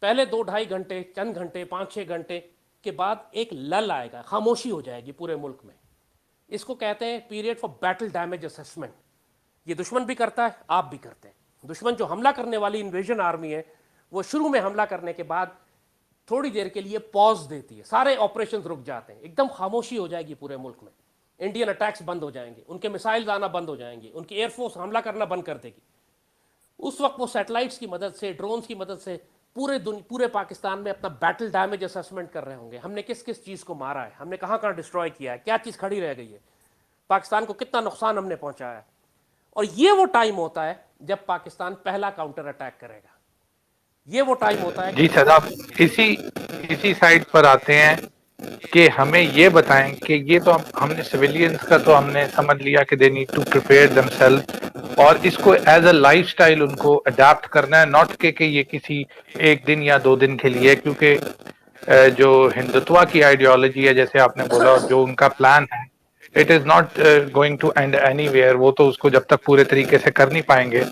پہلے 2-2.5 گھنٹے، چند گھنٹے، 5-6 گھنٹے کے بعد ایک لل آئے گا، خاموشی ہو جائے گی پورے ملک میں. اس کو کہتے ہیں period for battle damage assessment. یہ دشمن بھی کرتا ہے، آپ بھی کرتے ہیں. دشمن جو حملہ کرنے والی انویژن آرمی ہے، وہ شروع میں حملہ کرنے کے بعد تھوڑی دیر کے لیے پاز دیتی ہے، سارے آپریشنز رک جاتے ہیں، ایک دم خاموشی ہو جائے گی پورے ملک میں. انڈین اٹیکس بند ہو جائیں گے، ان کے میسائلز آنا بند ہو جائیں گے، ان کی ایئر فورس حملہ کرنا بند کر دے گی. اس وقت وہ سیٹلائٹس کی مدد سے، ڈرونز کی مدد سے پورے پاکستان میں اپنا بیٹل ڈیمیج اسیسمنٹ کر رہے ہوں گے. ہم نے کس کس چیز کو مارا ہے، ہم نے کہاں کہاں ڈسٹروائے کیا ہے، کیا چیز کھڑی رہ گئی ہے، پاکستان کو کتنا نقصان ہم نے پہنچایا ہے. اور یہ وہ ٹائم ہوتا ہے جب پاکستان پہلا کاؤنٹر اٹیک کرے گا. یہ وہ ٹائم ہوتا ہے کہ جی سر، آپ اسی سائٹ پر آتے ہیں کہ ہمیں یہ بتائیں کہ یہ تو ہم نے سویلینز کا تو ہم نے سمجھ لیا کہ they need to prepare themselves, اور اس کو ایز اے لائف سٹائل ان کو اڈاپٹ کرنا ہے، ناٹ کہ یہ کسی ایک دن یا 2 دن کے لیے. کیونکہ جو ہندوتوا کی آئیڈیالوجی ہے، جیسے آپ نے بولا، اور جو ان کا پلان ہے، it is not going to end anywhere. وہ تو اس کو جب تک پورے طریقے سے کر نہیں پائیں گے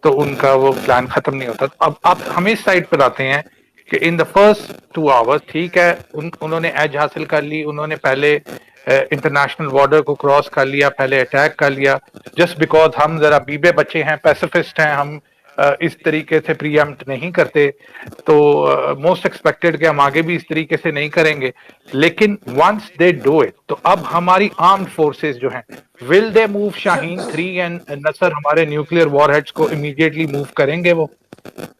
تو ان کا وہ پلان ختم نہیں ہوتا. اب آپ ہم اس سائڈ پر آتے ہیں کہ ان دا فرسٹ 2 آورس، ٹھیک ہے، انہوں نے ایج حاصل کر لی، انہوں نے پہلے انٹرنیشنل بارڈر کو کراس کر لیا، پہلے اٹیک کر لیا، جسٹ بیکاز ہم ذرا بیبے بچے ہیں، پیسفسٹ ہیں ہم، اس طریقے سے پری ایمپٹ نہیں کرتے. تو موسٹ ایکسپیکٹڈ کہ ہم آگے بھی اس طریقے سے نہیں کریں گے. لیکن ونس دے ڈو اٹ، تو اب ہماری آرمڈ فورسز جو ہیں، ول دے موو شاہین 3 اینڈ نصر، ہمارے نیوکلیئر وار ہیڈز کو امیڈیٹلی موو کریں گے وہ؟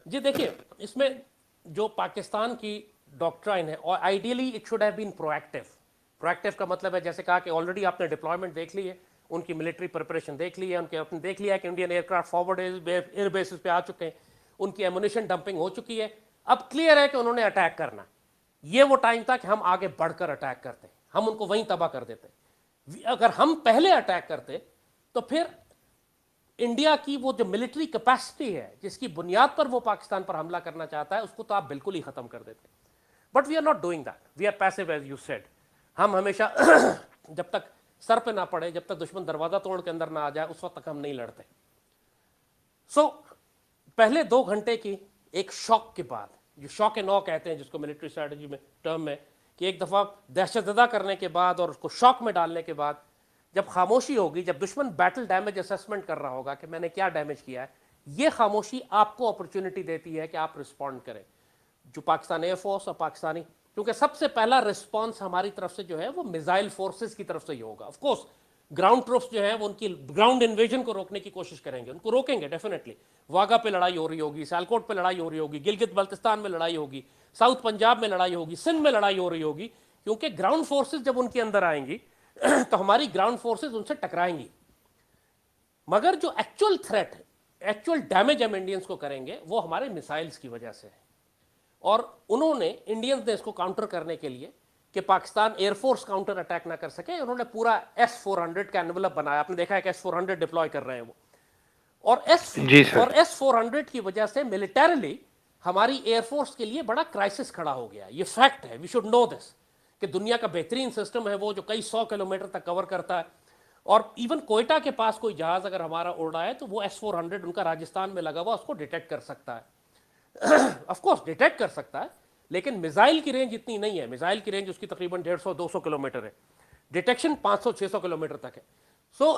جی دیکھیے، اس میں جو پاکستان کی ڈاکٹرائن ہے، اور ideally it should have been proactive. Proactive کا مطلب ہے جیسے کہا کہ آلریڈی آپ نے ڈپلائمنٹ دیکھ لی ہے، ان کی ملٹری پریپریشن دیکھ لی ہے، ان کے آپ نے دیکھ لیا کہ Indian aircraft forward air bases پہ آ چکے ہیں، ان کی ایمونیشن ڈمپنگ ہو چکی ہے. اب کلیئر ہے کہ انہوں نے اٹیک کرنا. یہ وہ ٹائم تھا کہ ہم آگے بڑھ کر اٹیک کرتے، ہم ان کو وہیں تباہ کر دیتے. اگر ہم پہلے اٹیک کرتے تو پھر انڈیا کی وہ جو ملٹری کیپیسٹی ہے جس کی بنیاد پر وہ پاکستان پر حملہ کرنا چاہتا ہے، اس کو تو آپ بالکل ہی ختم کر دیتے. But we are not doing that, we are passive as you said. ہم ہمیشہ جب تک سر پہ نہ پڑے، جب تک دشمن دروازہ توڑ کے اندر نہ آ جائے، اس وقت تک ہم نہیں لڑتے. سو پہلے 2 گھنٹے کی ایک شاک کے بعد، جو شاک نو کہتے ہیں جس کو ملٹری اسٹریٹجی میں ٹرم میں، کہ ایک دفعہ دہشت زدہ کرنے کے بعد اور اس کو شاک میں ڈالنے کے بعد جب خاموشی ہوگی، جب دشمن بیٹل ڈیمیج اسیسمنٹ کر رہا ہوگا کہ میں نے کیا ڈیمیج کیا ہے، یہ خاموشی آپ کو اپرچونٹی دیتی ہے کہ آپ رسپونڈ کریں. جو پاکستان ایئر فورس اور پاکستانی، کیونکہ سب سے پہلا رسپانس ہماری طرف سے جو ہے وہ میزائل فورسز کی طرف سے ہی ہوگا. آف کورس گراؤنڈ ٹروپس جو ہیں وہ ان کی گراؤنڈ انویژن کو روکنے کی کوشش کریں گے، ان کو روکیں گے ڈیفینیٹلی. واگا پہ لڑائی ہو رہی ہوگی، سیالکوٹ پہ لڑائی ہو رہی ہوگی، گلگت بلتستان میں لڑائی ہوگی، ساؤتھ پنجاب میں لڑائی ہوگی، سندھ میں لڑائی ہو رہی ہوگی. کیونکہ گراؤنڈ فورسز جب ان کے اندر آئیں گی تو ہماری گراؤنڈ فورسز ان سے ٹکرائیں گی. مگر جو ایکچوئل تھریٹ، ایکچوئل ڈیمیج ہم انڈینز کو کریں گے وہ ہمارے میسائلز کی وجہ سے ہے. اور انہوں نے، انڈینز نے اس کو کاؤنٹر کرنے کے لیے کہ Pakistan air force counter attack نہ کر سکے، انہوں نے پورا S-400 کا انویلپ بنایا. آپ نے دیکھا ہے کہ S-400 ڈپلوائے کر رہے ہیں وہ. اور جی سر. S-400 کی وجہ سے ملیٹریلی ہماری ایئر فورس کے لیے بڑا کرائسس کھڑا ہو گیا. یہ فیکٹ ہے، وی شوڈ نو دس، کہ دنیا کا بہترین سسٹم ہے وہ جو کئی 100 کلومیٹر تک کور کرتا ہے. اور ایون کوئٹہ کے پاس کوئی جہاز اگر ہمارا اڑ رہا ہے تو وہ S-400 ان کا راجستھان میں لگا ہوا اس کو ڈیٹیکٹ کر سکتا ہے. آف کورس ڈیٹیکٹ کر سکتا ہے، لیکن میزائل کی رینج اتنی نہیں ہے. میزائل کی رینج اس کی تقریباً 150-200 کلومیٹر ہے، ڈیٹیکشن 500-600 کلومیٹر تک ہے. So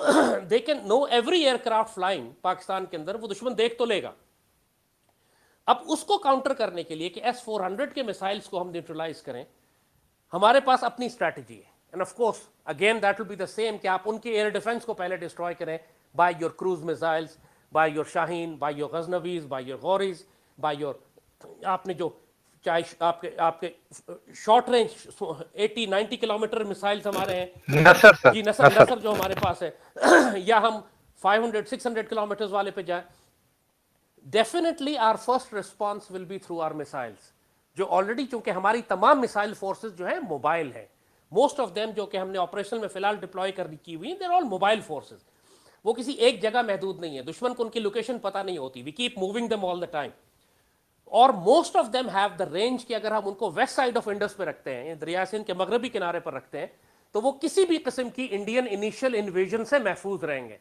they can know every aircraft flying Pakistan کے اندر، وہ دشمن دیکھ تو لے گا. اب اس کو کاؤنٹر کرنے کے لیے کہ S-400 کے میسائلز کو ہم نیوٹرلائز کریں، ہمارے پاس اپنی اسٹریٹجی ہے. And of course again that will be the same کہ آپ ان کے ایئر ڈیفنس کو پہلے ڈسٹروائے کریں by your cruise missiles, by your Shaheen, by your Ghaznavis, by your Ghauris, by your, آپ نے جو چاہے آپ کے شارٹ رینج 80-90 کلومیٹر میسائلز ہمارے ہیں، نصر سر، جی نصر جو ہمارے پاس ہے، یا ہم 500-600 کلومیٹرز والے پہ جائیں، definitely our first response will be through our missiles. جو آلریڈی چونکہ ہماری تمام میسائل فورسز جو ہیں موبائل ہیں، موسٹ آف دیم جو کہ ہم نے آپریشن میں فی الحال ڈپلوائے کی ہوئی ہیں، they are all mobile forces. وہ کسی ایک جگہ محدود نہیں ہے. دشمن کو ان کی لوکیشن پتہ نہیں ہوتی. We keep moving them all the time. اور most of them have the range کہ اگر ہم ان کو ویسٹ سائڈ آف انڈس پہ رکھتے ہیں, دریا سندھ کے مغربی کنارے پر رکھتے ہیں, تو وہ کسی بھی قسم کی انڈین انیشل انویژن سے محفوظ رہیں گے.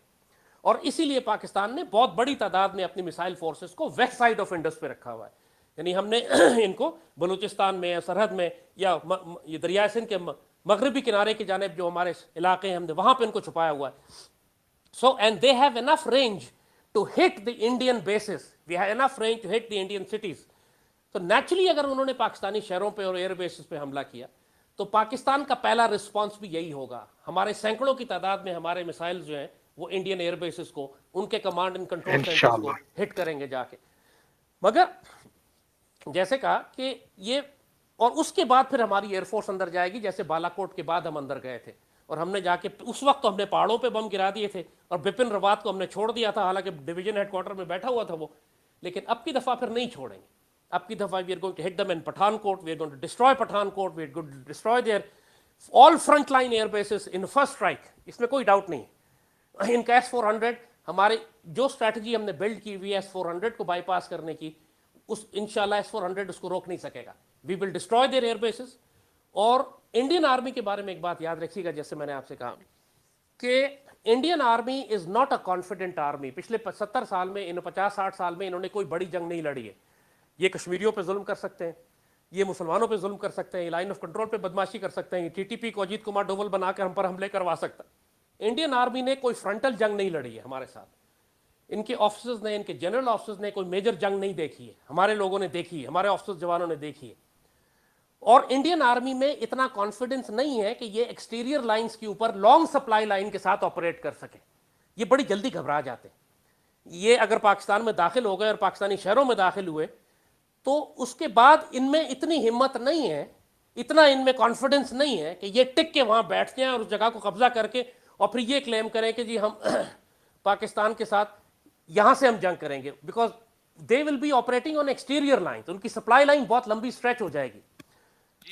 اور اسی لیے پاکستان نے بہت بڑی تعداد میں اپنی میسائل فورسز کو ویسٹ سائڈ آف انڈس پہ رکھا ہوا ہے. یعنی ہم نے ان کو بلوچستان میں یا سرحد میں یا یہ دریائے سندھ کے مغربی کنارے کی جانب جو ہمارے علاقے ہیں ہم نے وہاں پہ ان کو چھپایا ہوا ہے. So and they have enough range to hit the Indian bases, we have enough range to hit the Indian cities. تو نیچرلی اگر انہوں نے پاکستانی شہروں پہ اور ایئر بیسز پہ حملہ کیا تو پاکستان کا پہلا رسپانس بھی یہی ہوگا. ہمارے سینکڑوں کی تعداد میں ہمارے میسائل جو ہیں وہ انڈین ایئر بیسز کو, ان کے کمانڈ اینڈ کنٹرول سینٹرز کو ہٹ کریں گے جا کے. مگر جیسے کہا کہ یہ, اور اس کے بعد پھر ہماری ایئر فورس اندر جائے گی, جیسے بالا کوٹ کے بعد ہم اندر گئے تھے اور ہم نے جا کے اس وقت تو ہم نے پہاڑوں پہ بم گرا دیے تھے اور بپن روات کو ہم نے چھوڑ دیا تھا, حالانکہ ڈویژن ہیڈ کوارٹر میں بیٹھا ہوا تھا وہ. لیکن اب کی دفعہ پھر نہیں چھوڑیں گے. اب کی دفعہ we are going to hit them in Pathankot, we are going to destroy Pathankot, we are going to destroy their all front line air bases in first strike. اس میں کوئی ڈاؤٹ نہیں. ان کا S-400 ہمارے جو اسٹریٹجی ہم نے blood کی ہوئی ہے S-400 کو بائی پاس کرنے کی, اس انشاءاللہ S-400 اس کو روک نہیں سکے گا. وی ول ڈسٹرائے دیئر ایئر بیسز. اور انڈین آرمی کے بارے میں ایک بات یاد رکھیے گا, جیسے میں نے آپ سے کہا کہ Indian army is not a confident army. پچھلے 70 سال میں 50-60 سال میں انہوں نے کوئی بڑی جنگ نہیں لڑی ہے. یہ کشمیریوں پہ ظلم کر سکتے ہیں, یہ مسلمانوں پہ ظلم کر سکتے ہیں, یہ لائن آف کنٹرول پہ بدماشی کر سکتے ہیں, یہ TTP کو اجیت کمار ڈوبل بنا کر ہم پر حملے کروا سکتا ہے. انڈین آرمی نے کوئی فرنٹل جنگ نہیں لڑی ہے ہمارے ساتھ. ان کے آفیسرز نے, ان کے جنرل آفیسرز نے کوئی میجر جنگ نہیں دیکھی ہے. ہمارے لوگوں نے دیکھی ہے, ہمارے آفیسر جوانوں نے دیکھی ہے. اور انڈین آرمی میں اتنا کانفیڈنس نہیں ہے کہ یہ ایکسٹیریئر لائنز کے اوپر لانگ سپلائی لائن کے ساتھ آپریٹ کر سکے. یہ بڑی جلدی گھبرا جاتے ہیں. یہ اگر پاکستان میں داخل ہو گئے اور پاکستانی شہروں میں داخل ہوئے تو اس کے بعد ان میں اتنی ہمت نہیں ہے, اتنا ان میں کانفیڈنس نہیں ہے کہ یہ ٹک کے وہاں بیٹھ جائیں اور اس جگہ کو قبضہ کر کے اور پھر یہ کلیم کریں کہ جی ہم پاکستان کے ساتھ یہاں سے ہم جنگ کریں گے. Because they will be operating on exterior line, تو ان کی سپلائی لائن بہت لمبی اسٹریچ ہو جائے گی.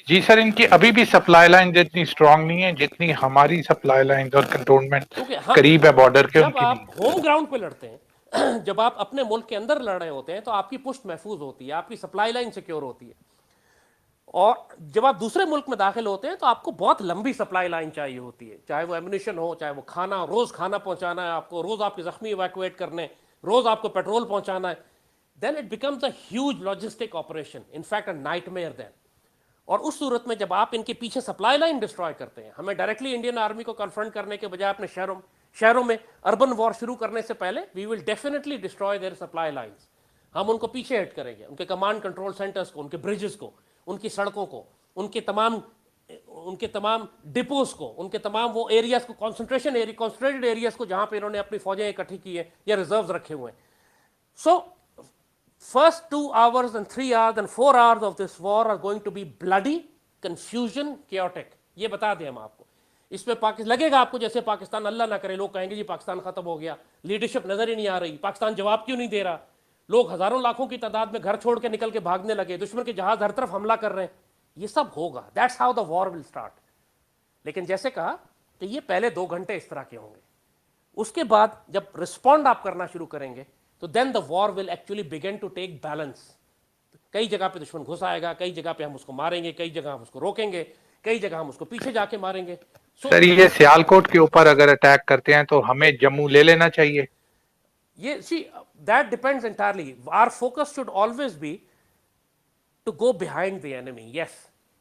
جی سر, ان کی ابھی بھی سپلائی لائن جتنی اسٹرانگ نہیں ہے جتنی ہماری سپلائی لائن اور کنٹونمنٹ قریب ہے بارڈر کے, ان جب کی آپ نہیں. ہوم گراؤنڈ پہ لڑتے ہیں, جب آپ اپنے ملک کے اندر لڑ رہے ہوتے ہیں تو آپ کی پشت محفوظ ہوتی ہے, آپ کی سپلائی لائن سیکیور ہوتی ہے. اور جب آپ دوسرے ملک میں داخل ہوتے ہیں تو آپ کو بہت لمبی سپلائی لائن چاہیے ہوتی ہے, چاہے وہ ایمونیشن ہو, چاہے وہ کھانا, روز کھانا پہنچانا ہے آپ کو, روز آپ کے زخمی ایویکویٹ کرنے, روز آپ کو پیٹرول پہنچانا ہے. Then it becomes a huge logistic operation, in fact a nightmare then. اور اس صورت میں جب آپ ان کے پیچھے سپلائی لائن ڈسٹرائے کرتے ہیں, ہمیں ڈائریکٹلی انڈین آرمی کو کنفرنٹ کرنے کے بجائے اپنے شہروں میں اربن وار شروع کرنے سے پہلے we will definitely destroy their supply lines. ہم ان کو پیچھے ہٹ کریں گے, ان کے کمانڈ کنٹرول سینٹرز کو, ان کے بریجز کو, ان کی سڑکوں کو, ان کے تمام ڈپوز کو, ان کے تمام وہ ایریاز کو, کنسنٹریٹڈ ایریاز کو جہاں پہ انہوں نے اپنی فوجیں اکٹھی کی ہیں یا ریزروز رکھے ہوئے ہیں. سو first 2 hours and 3 hours and 4 hours of this war are going to be bloody, confusion, chaotic. یہ بتا دیں ہم آپ کو. اس پہ لگے گا آپ کو جیسے پاکستان, اللہ نہ کرے, لوگ کہیں گے جی پاکستان ختم ہو گیا, لیڈرشپ نظر ہی نہیں آ رہی, پاکستان جواب کیوں نہیں دے رہا, لوگ ہزاروں لاکھوں کی تعداد میں گھر چھوڑ کے نکل کے بھاگنے لگے, دشمن کے جہاز ہر طرف حملہ کر رہے ہیں. یہ سب ہوگا. That's how the war will start. لیکن جیسے کہا کہ یہ پہلے 2 گھنٹے اس طرح کے ہوں گے. اس کے بعد جب رسپونڈ آپ کرنا شروع کریں گے تو then the war will actually begin to take balance. کئی جگہ پہ دشمن گھس آئے گا, کئی جگہ پہ ہم اس کو ماریں گے, کئی جگہ ہم اس کو روکیں گے, کئی جگہ ہم اس کو پیچھے جا کے ماریں گے. سر یہ سیالکوٹ کے اوپر اگر اٹیک کرتے ہیں تو ہمیں جموں لے لینا چاہیے. یہ see that depends entirely. Our focus should always be to go behind the enemy. Yes,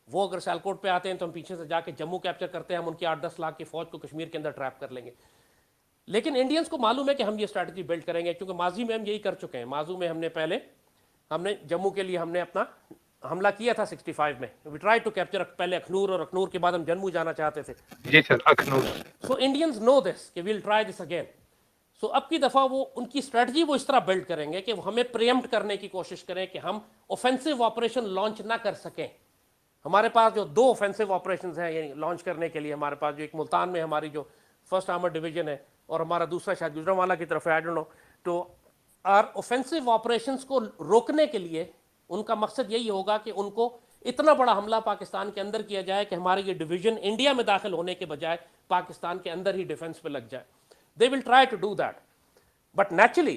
وہ اگر سیالکوٹ پہ آتے ہیں تو ہم پیچھے سے جا کے جموں کیپچر کرتے ہیں, ہم ان کی 8-10 لاکھ کی فوج کو کشمیر کے اندر ٹریپ کر لیں گے. لیکن انڈینز کو معلوم ہے کہ ہم یہ اسٹریٹجی بلڈ کریں گے, کیونکہ ماضی میں ہم یہی کر چکے ہیں. ماضی میں ہم نے جموں کے لیے ہم نے اپنا حملہ کیا تھا 65 میں. وی ٹرائی ٹو کیپچر پہلے اخنور, اور اخنور کے بعد ہم جموں جانا چاہتے تھے. جی سر, اخنور. سو انڈینز نو دس کہ ویل ٹرائی دس اگین. سو اب کی دفعہ وہ ان کی اسٹریٹجی وہ اس طرح بلڈ کریں گے کہ وہ ہمیں پریمپٹ کرنے کی کوشش کریں کہ ہم اوفینسو آپریشن لانچ نہ کر سکیں. ہمارے پاس جو 2 اوفینسو آپریشنز ہیں یعنی لانچ کرنے کے لیے, ہمارے پاس جو ایک ملتان میں ہماری جو فرسٹ آرمر ڈویژن ہے, اور ہمارا دوسرا شاید گجرانوالہ کی طرف ہے, آئی ڈونٹ نو. تو آر اوفینسو آپریشنز کو روکنے کے لیے ان کا مقصد یہی ہوگا کہ ان کو اتنا بڑا حملہ پاکستان کے اندر کیا جائے کہ ہماری یہ ڈویژن انڈیا میں داخل ہونے کے بجائے پاکستان کے اندر ہی ڈیفنس پہ لگ جائے. they will try to do that, but naturally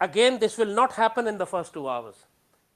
again this will not happen in the first 2 hours.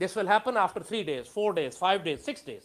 this will happen after 3 days, 4 days, 5 days, 6 days.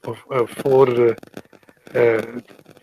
4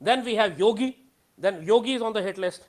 Then we have Yogi, then Yogi is on the hit list.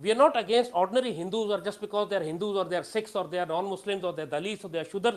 We are not against ordinary Hindus or just because they are Hindus or they are Sikhs or they are non-Muslims or they are Dalits or they are Shudras.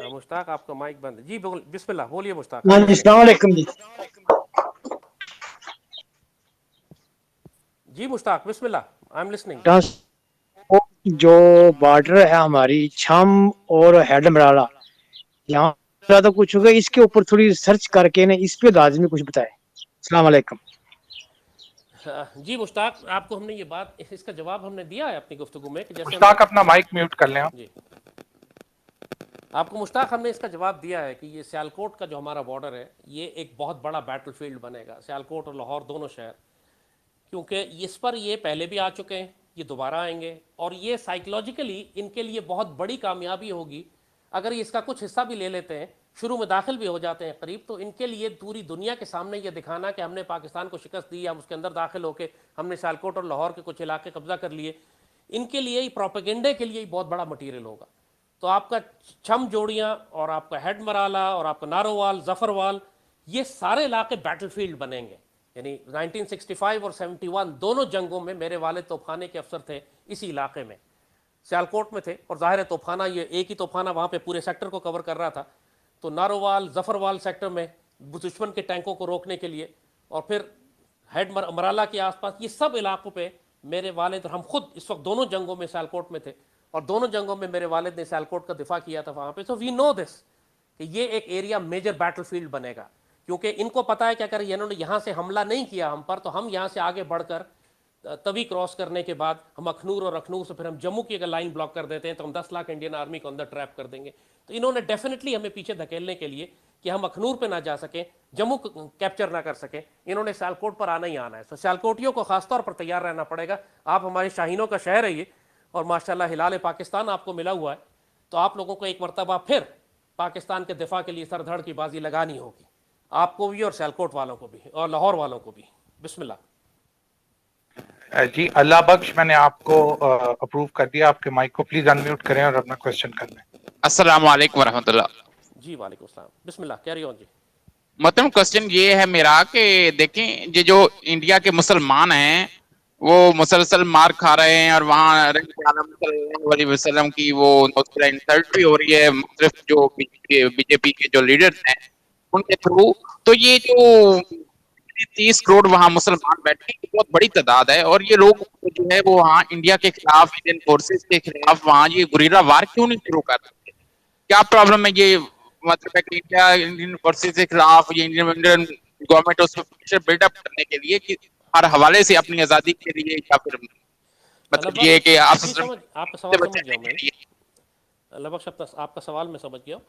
مشتاق آپ کا mic بند ہے جی، بسم اللہ بولیے مشتاق. ہاں جی السلام علیکم جی. جی مشتاق بسم اللہ، I am listening. جو بارڈر ہے ہماری چھم اور ہیڈ مرالا، یہاں زیادہ کچھ ہوگا، اس کے اوپر تھوڑی سرچ کر کے نا اس پہ لازمی کچھ بتائے. السلام علیکم. جی مشتاق، آپ کو ہم نے یہ بات، اس کا جواب ہم نے دیا ہے اپنی گفتگو میں کہ جیسے ہم نے، مشتاق اپنا مائک میوٹ کر لیں آپ. جی آپ کو مشتاق ہم نے اس کا جواب دیا ہے کہ یہ سیالکوٹ کا جو ہمارا بارڈر ہے یہ ایک بہت بڑا بیٹل فیلڈ بنے گا، سیالکوٹ اور لاہور دونوں شہر، کیونکہ اس پر یہ پہلے بھی آ چکے ہیں، یہ دوبارہ آئیں گے، اور یہ سائیکلوجیکلی ان کے لیے بہت بڑی کامیابی ہوگی اگر یہ اس کا کچھ حصہ بھی لے لیتے ہیں، شروع میں داخل بھی ہو جاتے ہیں قریب، تو ان کے لیے پوری دنیا کے سامنے یہ دکھانا کہ ہم نے پاکستان کو شکست دی، ہم اس کے اندر داخل ہو کے ہم نے سیالکوٹ اور لاہور کے کچھ علاقے قبضہ کر لیے، ان کے لیے پروپیگنڈے کے لیے بہت بڑا مٹیریل ہوگا. تو آپ کا چھم جوڑیاں اور آپ کا ہیڈ مرالا اور آپ کا نارووال، ظفروال، یہ سارے علاقے بیٹل فیلڈ بنیں گے. یعنی 1965 اور 71 دونوں جنگوں میں میرے والد توپ خانے کے افسر تھے اسی علاقے میں، سیالکوٹ میں تھے، اور ظاہر ہے توپ خانہ یہ ایک ہی توپ خانہ وہاں پہ پورے سیکٹر کو کور کر رہا تھا. تو نارووال، ظفروال سیکٹر میں دشمن کے ٹینکوں کو روکنے کے لیے، اور پھر ہیڈ مرالا کے آس پاس، یہ سب علاقوں پہ میرے والد اور ہم خود اس وقت دونوں جنگوں میں سیالکوٹ میں تھے، اور دونوں جنگوں میں میرے والد نے سیالکوٹ کا دفاع کیا تھا وہاں پہ. سو وی نو دس کہ یہ ایک ایریا میجر بیٹل فیلڈ بنے گا، کیونکہ ان کو پتا ہے کیا کریں، انہوں نے یہاں سے حملہ نہیں کیا ہم پر، تو ہم یہاں سے آگے بڑھ کر توی کراس کرنے کے بعد ہم اخنور، اور اخنور سے پھر ہم جموں کی اگر لائن بلاک کر دیتے ہیں تو ہم 10 لاکھ انڈین آرمی کو اندر ٹریپ کر دیں گے. تو انہوں نے ڈیفینیٹلی ہمیں پیچھے دھکیلنے کے لیے کہ ہم اخنور پہ نہ جا سکیں، جموں کیپچر نہ کر سکیں، انہوں نے سیالکوٹ پر آنا ہی آنا ہے. تو سیالکوٹیوں کو خاص طور پر تیار رہنا پڑے گا. آپ ہمارے شاہینوں کا شہر ہے یہ، اور ماشاءاللہ ہلال پاکستان آپ کو ملا ہوا ہے، تو آپ لوگوں کو ایک مرتبہ پھر پاکستان کے دفاع کے لیے سر دھڑ کی بازی لگانی ہوگی، آپ کو بھی اور سیالکوٹ والوں کو بھی اور لاہور والوں کو بھی. بسم اللہ. جی اللہ بخش، میں نے آپ کو اپروو کر دیا، آپ کے مائک کو پلیز انمیوٹ کریں اور اپنا کوشچن کر لیں. السلام علیکم ورحمۃ اللہ. جی وعلیکم السلام، بسم اللہ، کیری آن جی. محترم کوشچن یہ ہے میرا کہ دیکھیں یہ جو انڈیا کے مسلمان ہیں وہ مسلسل مار کھا رہے ہیں، اور وہاں رسول اللہ صلی اللہ علیہ وسلم کی وہ نوسرہ انسلٹ بھی ہو رہی ہے مختلف جو بی جے پی کے جو لیڈرز ہیں ان کے تھرو. تو یہ جو 30 کروڑ وہاں مسلمان بیٹھے ہیں، بہت بڑی تعداد ہے، اور یہ لوگ جو ہے وہ وہاں انڈیا کے خلاف، انڈین فورسز کے خلاف وہاں یہ گریلا وار کیوں نہیں شروع کر سکتے؟ کیا پرابلم ہے؟ یہ مطلب ہے کہ انڈیا انڈین فورسز کے خلاف، یہ انڈین گورنمنٹ اس پہ بلڈ اپ کرنے کے لیے کہ ہر حوالے سے اپنی آزادی کے لیے، یا پھر اللہ مطلب یہ بخش، کہ آپ جی سے سمجھ، آپ کا سوال سمجھ گیا بچنے ہوں کے میں. لیے. اللہ بخش آپ کا سوال میں سمجھ گیا ہوں.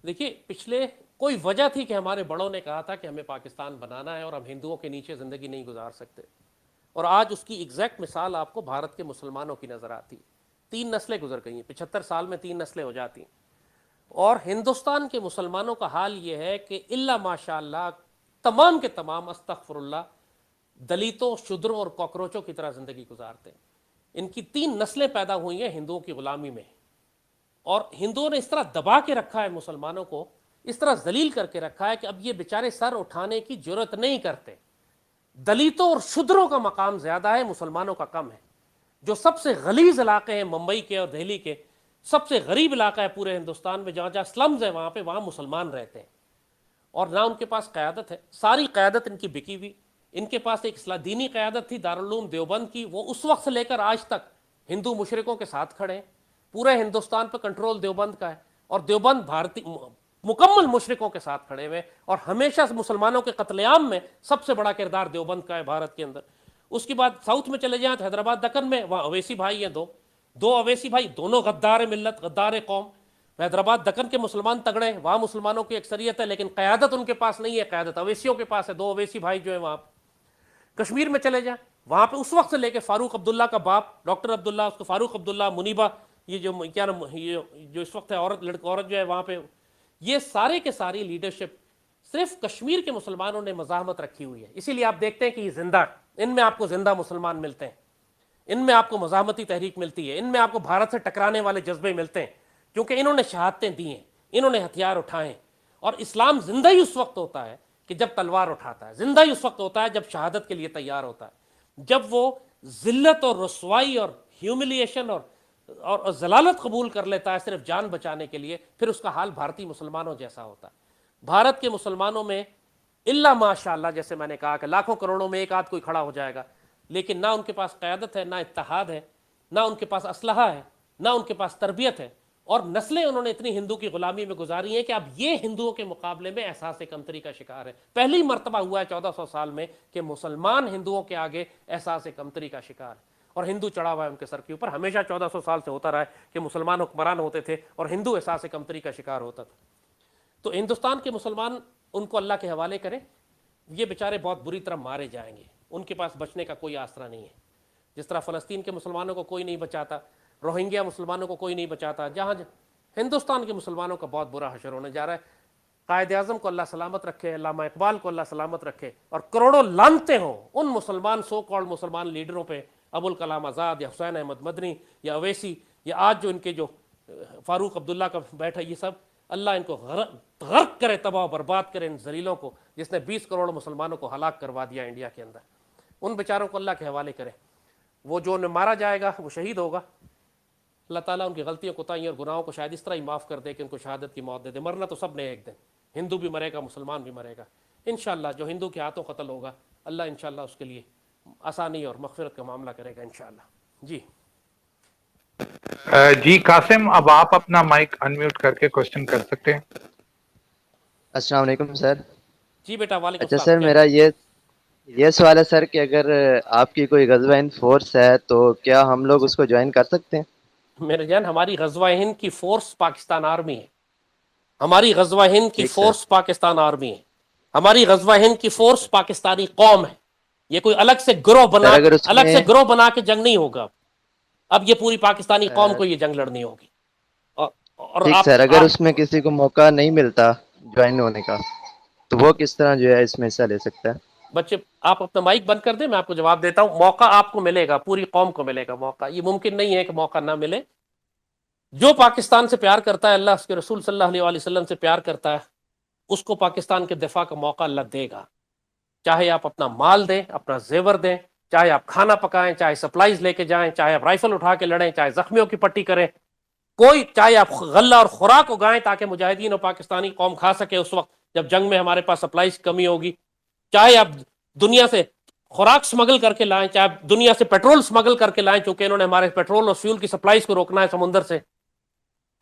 دیکھیے پچھلے کوئی وجہ تھی کہ ہمارے بڑوں نے کہا تھا کہ ہمیں پاکستان بنانا ہے اور ہم ہندوؤں کے نیچے زندگی نہیں گزار سکتے، اور آج اس کی ایگزیکٹ مثال آپ کو بھارت کے مسلمانوں کی نظر آتی. 3 نسلیں گزر گئی ہیں، 75 سال میں 3 نسلیں ہو جاتی ہیں، اور ہندوستان کے مسلمانوں کا حال یہ ہے کہ الا ماشاء اللہ تمام کے تمام استغفر اللہ دلیتوں، شودروں اور کاکروچوں کی طرح زندگی گزارتے ہیں. ان کی 3 نسلیں پیدا ہوئی ہیں ہندوؤں کی غلامی میں، اور ہندوؤں نے اس طرح دبا کے رکھا ہے مسلمانوں کو، اس طرح ذلیل کر کے رکھا ہے کہ اب یہ بیچارے سر اٹھانے کی جرت نہیں کرتے. دلیتوں اور شودروں کا مقام زیادہ ہے، مسلمانوں کا کم ہے. جو سب سے غلیظ علاقے ہیں ممبئی کے اور دہلی کے، سب سے غریب علاقہ ہے پورے ہندوستان میں، جہاں جہاں سلمز ہیں وہاں مسلمان رہتے ہیں، اور نہ ان کے پاس قیادت ہے. ساری قیادت ان کی بکی ہوئی. ان کے پاس ایک اصلاح دینی قیادت تھی دارالعلوم دیوبند کی، وہ اس وقت سے لے کر آج تک ہندو مشرکوں کے ساتھ کھڑے ہیں. پورے ہندوستان پہ کنٹرول دیوبند کا ہے، اور دیوبند بھارتی مکمل مشرکوں کے ساتھ کھڑے ہوئے، اور ہمیشہ مسلمانوں کے قتل عام میں سب سے بڑا کردار دیوبند کا ہے بھارت کے اندر. اس کے بعد ساؤتھ میں چلے جائیں تو حیدرآباد دکن میں وہاں اویسی بھائی ہیں، دو اویسی بھائی، دونوں غدار ملت، غدار قوم. حیدرآباد دکن کے مسلمان تگڑے ہیں، وہاں مسلمانوں کی اکثریت ہے، لیکن قیادت ان کے پاس نہیں ہے، قیادت اویسیوں کے پاس ہے. 2 اویسی بھائی جو ہیں وہاں. کشمیر میں چلے جائیں، وہاں پہ اس وقت سے لے کے فاروق عبداللہ کا باپ ڈاکٹر عبداللہ، اس کو فاروق عبداللہ، منیبا، یہ جو کیا نام، یہ جو اس وقت ہے عورت جو ہے وہاں پہ، یہ سارے کے ساری لیڈرشپ صرف کشمیر کے مسلمانوں نے مزاحمت رکھی ہوئی ہے. اسی لیے آپ دیکھتے ہیں کہ یہ زندہ، ان میں آپ کو زندہ مسلمان ملتے ہیں، ان میں آپ کو مزاحمتی تحریک ملتی ہے، ان میں آپ کو بھارت سے ٹکرانے والے جذبے ملتے ہیں، کیونکہ انہوں نے شہادتیں دی ہیں، انہوں نے ہتھیار اٹھائے ہیں. اور اسلام زندہ ہی اس وقت ہوتا ہے کہ جب تلوار اٹھاتا ہے، زندہ ہی اس وقت ہوتا ہے جب شہادت کے لیے تیار ہوتا ہے، جب وہ ذلت اور رسوائی اور ہیوملیشن اور اور ضلالت قبول کر لیتا ہے صرف جان بچانے کے لیے، پھر اس کا حال بھارتی مسلمانوں جیسا ہوتا ہے۔ بھارت کے مسلمانوں میں اللہ ماشاء اللہ، جیسے میں نے کہا کہ لاکھوں کروڑوں میں ایک آدھ کوئی کھڑا ہو جائے گا، لیکن نہ ان کے پاس قیادت ہے، نہ اتحاد ہے، نہ ان کے پاس اسلحہ ہے، نہ ان کے پاس تربیت ہے، اور نسلیں انہوں نے اتنی ہندو کی غلامی میں گزاری ہیں کہ اب یہ ہندوؤں کے مقابلے میں احساس کمتری کا شکار ہے۔ پہلی مرتبہ ہوا ہے 1400 سال میں کہ مسلمان ہندوؤں کے آگے احساس کمتری کا شکار ہے، اور ہندو چڑھا ہوا ہے ان کے سر کے اوپر۔ ہمیشہ 1400 سال سے ہوتا رہا ہے کہ مسلمان حکمران ہوتے تھے اور ہندو احساس کمتری کا شکار ہوتا تھا۔ تو ہندوستان کے مسلمان ان کو اللہ کے حوالے کریں، یہ بیچارے بہت بری طرح مارے جائیں گے، ان کے پاس بچنے کا کوئی آسرا نہیں ہے۔ جس طرح فلسطین کے مسلمانوں کو کوئی نہیں بچاتا، روہنگیا مسلمانوں کو کوئی نہیں بچاتا، جہاں ہندوستان کے مسلمانوں کا بہت برا حشر ہونے جا رہا ہے۔ قائد اعظم کو اللہ سلامت رکھے، علامہ اقبال کو اللہ سلامت رکھے، اور کروڑوں لعنتیں ہوں ان مسلمان سو کالڈ مسلمان لیڈروں پہ، ابوالکلام آزاد یا حسین احمد مدنی یا اویسی یا آج جو ان کے جو فاروق عبداللہ کا بیٹھا، یہ سب اللہ ان کو غرق کرے، تباہ و برباد کرے ان ذلیلوں کو، جس نے 20 کروڑ مسلمانوں کو ہلاک کروا دیا انڈیا کے اندر۔ ان بیچاروں کو اللہ کے حوالے کرے۔ وہ جو انہیں مارا جائے گا وہ شہید ہوگا، اللہ تعالیٰ ان کی غلطیوں کوتاہیوں اور گناہوں کو شاید اس طرح ہی معاف کر دے کہ ان کو شہادت کی موت دے دے۔ مرنا تو سب نے ایک دن، ہندو بھی مرے گا، مسلمان بھی مرے گا انشاءاللہ۔ جو ہندو کے ہاتھوں قتل ہوگا اللہ انشاءاللہ اس کے لیے آسانی اور مغفرت کا معاملہ کرے گا انشاءاللہ۔ جی جی قاسم، اب آپ اپنا مائک انمیوٹ کر کے کوشچن کر سکتے ہیں۔ السلام علیکم سر۔ جی بیٹا، وعلیکم اچھا السلام۔ سر، میرا یہ سوال ہے سر کہ اگر آپ کی کوئی غزوہ ہند فورس ہے تو کیا ہم لوگ اس کو جوائن کر سکتے ہیں؟ میرے جان، ہماری غزوہ ہند کی فورس پاکستان آرمی ہے، ہماری غزوہ ہند کی فورس پاکستان آرمی ہے، ہماری غزوہ ہند کی فورس پاکستانی قوم ہے۔ یہ کوئی الگ سے گروہ بنا کے جنگ نہیں ہوگا، اب یہ پوری پاکستانی قوم کو یہ جنگ لڑنی ہوگی۔ اور ٹھیک سر، اگر اس میں کسی کو موقع نہیں ملتا جوائن ہونے کا تو وہ کس طرح جو ہے اس میں حصہ لے سکتا ہے؟ بچے آپ اپنا مائک بند کر دیں، میں آپ کو جواب دیتا ہوں۔ موقع آپ کو ملے گا، پوری قوم کو ملے گا موقع، یہ ممکن نہیں ہے کہ موقع نہ ملے۔ جو پاکستان سے پیار کرتا ہے، اللہ اس کے رسول صلی اللہ علیہ وآلہ وسلم سے پیار کرتا ہے، اس کو پاکستان کے دفاع کا موقع اللہ دے گا۔ چاہے آپ اپنا مال دیں، اپنا زیور دیں، چاہے آپ کھانا پکائیں، چاہے سپلائیز لے کے جائیں، چاہے آپ رائفل اٹھا کے لڑیں، چاہے زخمیوں کی پٹی کریں، چاہے آپ غلہ اور خوراک اگائیں تاکہ مجاہدین اور پاکستانی قوم کھا سکے اس وقت جب جنگ میں ہمارے پاس سپلائیز کی کمی ہوگی، چاہے آپ دنیا سے خوراک سمگل کر کے لائیں، چاہے آپ دنیا سے پیٹرول سمگل کر کے لائیں، چونکہ انہوں نے ہمارے پیٹرول اور فیول کی سپلائیز کو روکنا ہے سمندر سے،